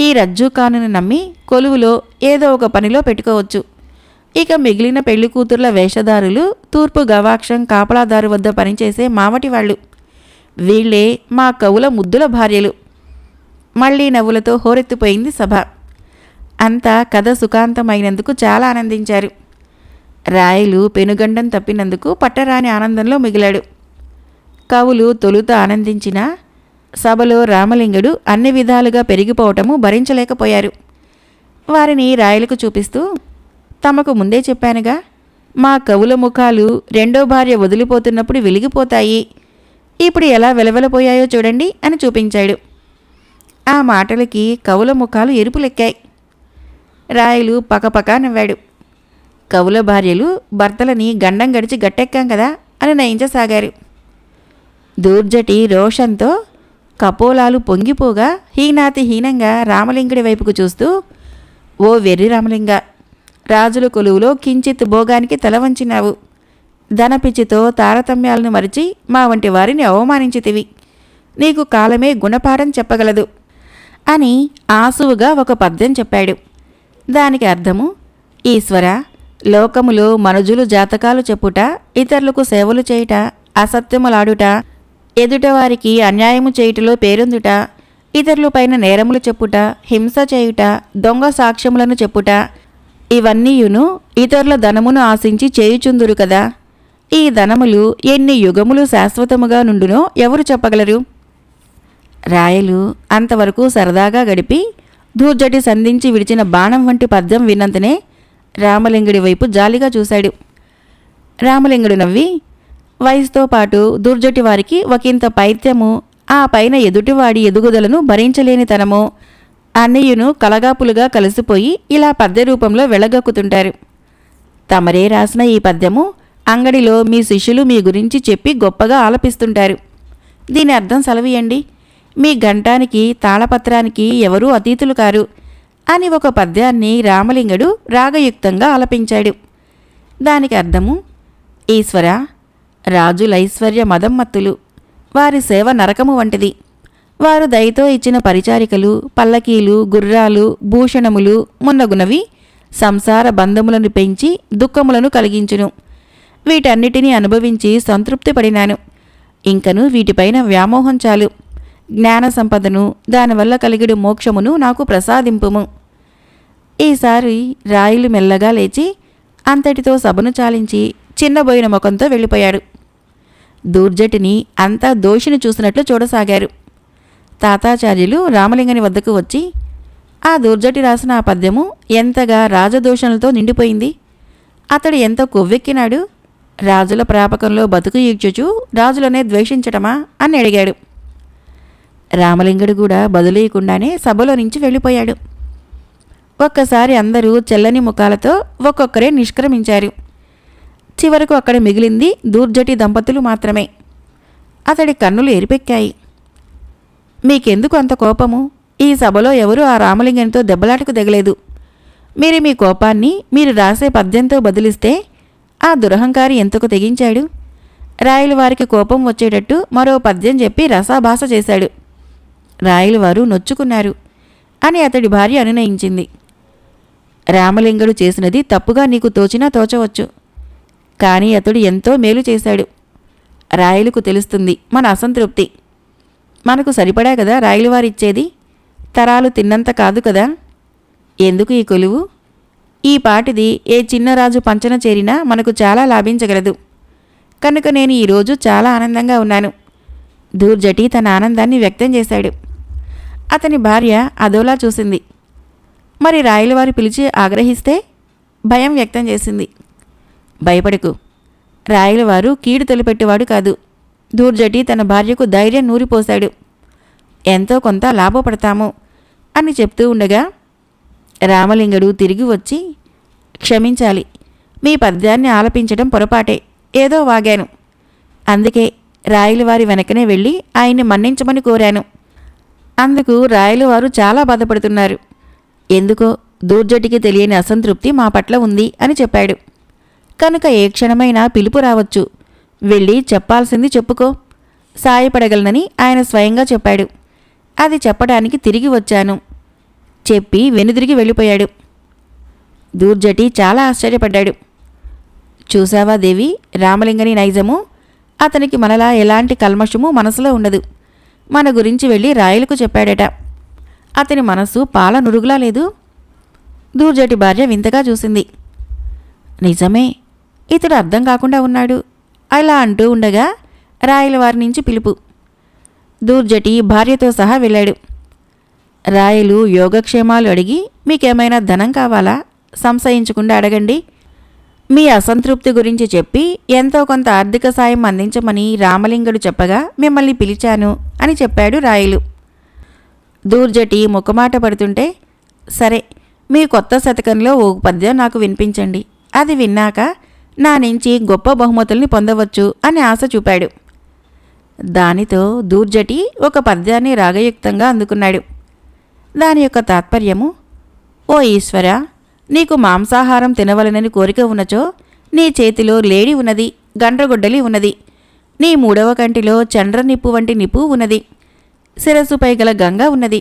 ఈ రజ్జూఖానుని నమ్మి కొలువులో ఏదో ఒక పనిలో పెట్టుకోవచ్చు. ఇక మిగిలిన పెళ్లి కూతుర్ల వేషధారులు తూర్పు గవాక్షం కాపలాదారు వద్ద పనిచేసే మావటి వాళ్ళు. వీళ్లే మా కవుల ముద్దుల భార్యలు. మళ్లీ నవ్వులతో హోరెత్తిపోయింది సభ. అంతా కథ సుఖాంతమైనందుకు చాలా ఆనందించారు. రాయలు పెనుగండం తప్పినందుకు పట్టరాని ఆనందంలో మిగిలాడు. కవులు తొలుత ఆనందించినా సభలో రామలింగుడు అన్ని విధాలుగా పెరిగిపోవటము భరించలేకపోయారు. వారిని రాయలకు చూపిస్తూ, తమకు ముందే చెప్పానుగా, మా కవుల ముఖాలు రెండో భార్య వదిలిపోతున్నప్పుడు వెలిగిపోతాయి. ఇప్పుడు ఎలా వెలవెలపోయాయో చూడండి అని చూపించాడు. ఆ మాటలకి కవుల ముఖాలు ఎరుపులెక్కాయి. రాయలు పకపకా నవ్వాడు. కవుల భార్యలు భర్తలని గండం గడిచి గట్టెక్కాం కదా అని నయించసాగారు. దూర్జటి రోషంతో కపోలాలు పొంగిపోగా హీనంగా రామలింగుడి వైపుకు చూస్తూ, ఓ వెర్రి రామలింగ, రాజుల కొలువులో కించిత్ భోగానికి తల వంచినావు. ధనపిచ్చితో తారతమ్యాలను మరిచి మా వంటి వారిని అవమానించితివి. నీకు కాలమే గుణపాఠం చెప్పగలదు అని ఆసువుగా ఒక పద్యం చెప్పాడు. దానికి అర్థము, ఈశ్వర, లోకములో మనుజులు జాతకాలు చెప్పుట, ఇతరులకు సేవలు చేయుట, అసత్యములాడుట, ఎదుటవారికి అన్యాయము చేయుటలో పేరొందుట, ఇతరులపైన నేరములు చెప్పుట, హింస చేయుట, దొంగ సాక్ష్యములను చెప్పుట, ఇవన్నీయును ఇతరుల ధనమును ఆశించి చేయుచుందురు కదా. ఈ ధనములు ఎన్ని యుగములు శాశ్వతముగా నుండునో ఎవరు చెప్పగలరు? రాయలు అంతవరకు సరదాగా గడిపి దూర్జటి సంధించి విడిచిన బాణం వంటి పద్యం విన్నంతనే రామలింగుడి వైపు జాలిగా చూశాడు. రామలింగుడు నవ్వి, వయసుతో పాటు దూర్జటి వారికి ఒకంత పైత్యము, ఆ పైన ఎదుటివాడి ఎదుగుదలను భరించలేని తనము అన్నయ్యను కలగాపులుగా కలిసిపోయి ఇలా పద్య రూపంలో వెళ్ళగక్కుతుంటారు. తమరే రాసిన ఈ పద్యము అంగడిలో మీ శిష్యులు మీ గురించి చెప్పి గొప్పగా ఆలపిస్తుంటారు. దీని అర్థం సెలవీయండి. మీ గంటానికి తాళపత్రానికి ఎవరూ అతీతులు కారు అని ఒక పద్యాన్ని రామలింగుడు రాగయుక్తంగా ఆలపించాడు. దానికి అర్థము, ఈశ్వర, రాజులైశ్వర్య మదమ్మత్తులు, వారి సేవ నరకము వంటిది. వారు దయతో ఇచ్చిన పరిచారికలు, పల్లకీలు, గుర్రాలు, భూషణములు మున్నగునవి సంసార బంధములను పెంచి దుఃఖములను కలిగించును. వీటన్నిటినీ అనుభవించి సంతృప్తి పడినాను. ఇంకను వీటిపైన వ్యామోహం చాలు. జ్ఞాన సంపదను, దానివల్ల కలిగిడు మోక్షమును నాకు ప్రసాదింపుము. ఈసారి రాయులు మెల్లగా లేచి అంతటితో సభను చాలించి చిన్నబోయిన ముఖంతో వెళ్ళిపోయాడు. దూర్జటిని అంతా దోషిని చూసినట్లు చూడసాగారు. తాతాచార్యులు రామలింగని వద్దకు వచ్చి, ఆ దూర్జటి రాసిన ఆ పద్యము ఎంతగా రాజదోషణలతో నిండిపోయింది. అతడు ఎంత కొవ్వెక్కినాడు. రాజుల ప్రాపకంలో బతుకు ఈడ్చుచు రాజులనే ద్వేషించటమా అని అడిగాడు. రామలింగుడు కూడా బదులేయకుండానే సభలో నుంచి వెళ్ళిపోయాడు. ఒక్కసారి అందరూ చెల్లని ముఖాలతో ఒక్కొక్కరే నిష్క్రమించారు. చివరకు అక్కడ మిగిలింది దూర్జటి దంపతులు మాత్రమే. అతడి కన్నులు ఎరిపెక్కాయి. మీకెందుకు అంత కోపము? ఈ సభలో ఎవరూ ఆ రామలింగంతో దెబ్బలాటకు దిగలేదు. మీరు మీ కోపాన్ని మీరు రాసే పద్యంతో బదిలిస్తే ఆ దురహంకారి ఎంతకు తెగించాడు. రాయల వారికి కోపం వచ్చేటట్టు మరో పద్యం చెప్పి రసాభాస చేశాడు. రాయల వారు నొచ్చుకున్నారు అని అతడి భార్య అనునయించింది. రామలింగుడు చేసినది తప్పుగా నీకు తోచినా తోచవచ్చు. కానీ అతడు ఎంతో మేలు చేశాడు. రాయలకు తెలుస్తుంది మన అసంతృప్తి. మనకు సరిపడా కదా రాయలవారిచ్చేది. తరాలు తిన్నంత కాదు కదా. ఎందుకు ఈ కొలువు? ఈ పాటిది ఏ చిన్నరాజు పంచన చేరినా మనకు చాలా లాభించగలదు. కనుక నేను ఈరోజు చాలా ఆనందంగా ఉన్నాను. దూర్జటి తన ఆనందాన్ని వ్యక్తం చేశాడు. అతని భార్య అదోలా చూసింది. మరి రాయలవారి పిలిచి ఆగ్రహిస్తే? భయం వ్యక్తం చేసింది. భయపడకు, రాయలవారు కీడు తొలిపెట్టేవాడు కాదు. దూర్జటి తన భార్యకు ధైర్యం నూరిపోశాడు. ఎంతో కొంత లాభపడతాము అని చెప్తూ ఉండగా రామలింగుడు తిరిగి వచ్చి, క్షమించాలి, మీ పద్యాన్ని ఆలపించడం పొరపాటే, ఏదో వాగాను. అందుకే రాయలవారి వెనకనే వెళ్ళి ఆయన్ని మన్నించమని కోరాను. అందుకు రాయలవారు చాలా బాధపడుతున్నారు. ఎందుకో దూర్జటికి తెలియని అసంతృప్తి మా పట్ల ఉంది అని చెప్పాడు. కనుక ఏ క్షణమైనా పిలుపు రావచ్చు. వెళ్ళి చెప్పాల్సింది చెప్పుకో, సాయపడగలనని ఆయన స్వయంగా చెప్పాడు. అది చెప్పడానికి తిరిగి వచ్చాను చెప్పి వెనుదిరిగి వెళ్ళిపోయాడు. దూర్జటి చాలా ఆశ్చర్యపడ్డాడు. చూసావా దేవి, రామలింగని నైజము. అతనికి మనలా ఎలాంటి కల్మషము మనసులో ఉండదు. మన గురించి వెళ్ళి రాయలకు చెప్పాడట. అతని మనసు పాల నురుగులా లేదు. దూర్జటి భార్య వింతగా చూసింది. నిజమే, ఇతడు అర్థం కాకుండా ఉన్నాడు. అలా అంటూ ఉండగా రాయల వారి నుంచి పిలుపు. దూర్జటి భార్యతో సహా వెళ్ళాడు. రాయలు యోగక్షేమాలు అడిగి, మీకేమైనా ధనం కావాలా? సంశయించకుండా అడగండి. మీ అసంతృప్తి గురించి చెప్పి ఎంతో కొంత ఆర్థిక సాయం అందించమని రామలింగుడు చెప్పగా మిమ్మల్ని పిలిచాను అని చెప్పాడు రాయలు. దూర్జటి ముఖమాట పడుతుంటే, సరే, మీ కొత్త శతకంలో ఓ పద్యం నాకు వినిపించండి, అది విన్నాక నా నుంచి గొప్ప బహుమతుల్ని పొందవచ్చు అని ఆశ చూపాడు. దానితో దూర్జటి ఒక పద్యాన్ని రాగయుక్తంగా అందుకున్నాడు. దాని యొక్క తాత్పర్యము: ఓ ఈశ్వర, నీకు మాంసాహారం తినవలనని కోరిక ఉన్నచో నీ చేతిలో లేడి ఉన్నది, గండ్రగొడ్డలి ఉన్నది, నీ మూడవ కంటిలో చండ్రనిప్పు వంటి నిప్పు ఉన్నది, శిరస్సుపై గల గంగ ఉన్నది.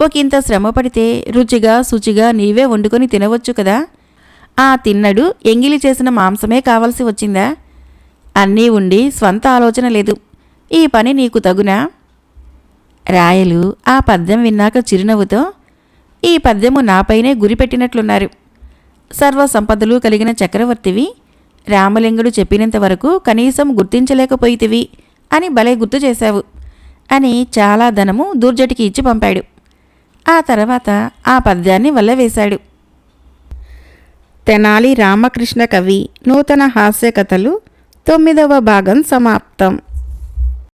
ఒకంత శ్రమపడితే రుచిగా శుచిగా నీవే వండుకొని తినవచ్చు కదా. ఆ తిన్నడు ఎంగిలి చేసిన మాంసమే కావలసి వచ్చిందా? అన్నీ ఉండి స్వంత ఆలోచన లేదు. ఈ పని నీకు తగునా? రాయలు ఆ పద్యం విన్నాక చిరునవ్వుతో, ఈ పద్యము నాపైనే గురిపెట్టినట్లున్నారు. సర్వసంపదలు కలిగిన చక్రవర్తివి, రామలింగుడు చెప్పినంతవరకు కనీసం గుర్తించలేకపోయితివి అని భలే గుర్తు చేశావు అని చాలా ధనము దూర్జటికి ఇచ్చి పంపాడు. ఆ తర్వాత ఆ పద్యాన్ని వల్లవేశాడు. తెనాలి రామకృష్ణ కవి నూతన హాస్య కథలు 9వ భాగం సమాప్తం.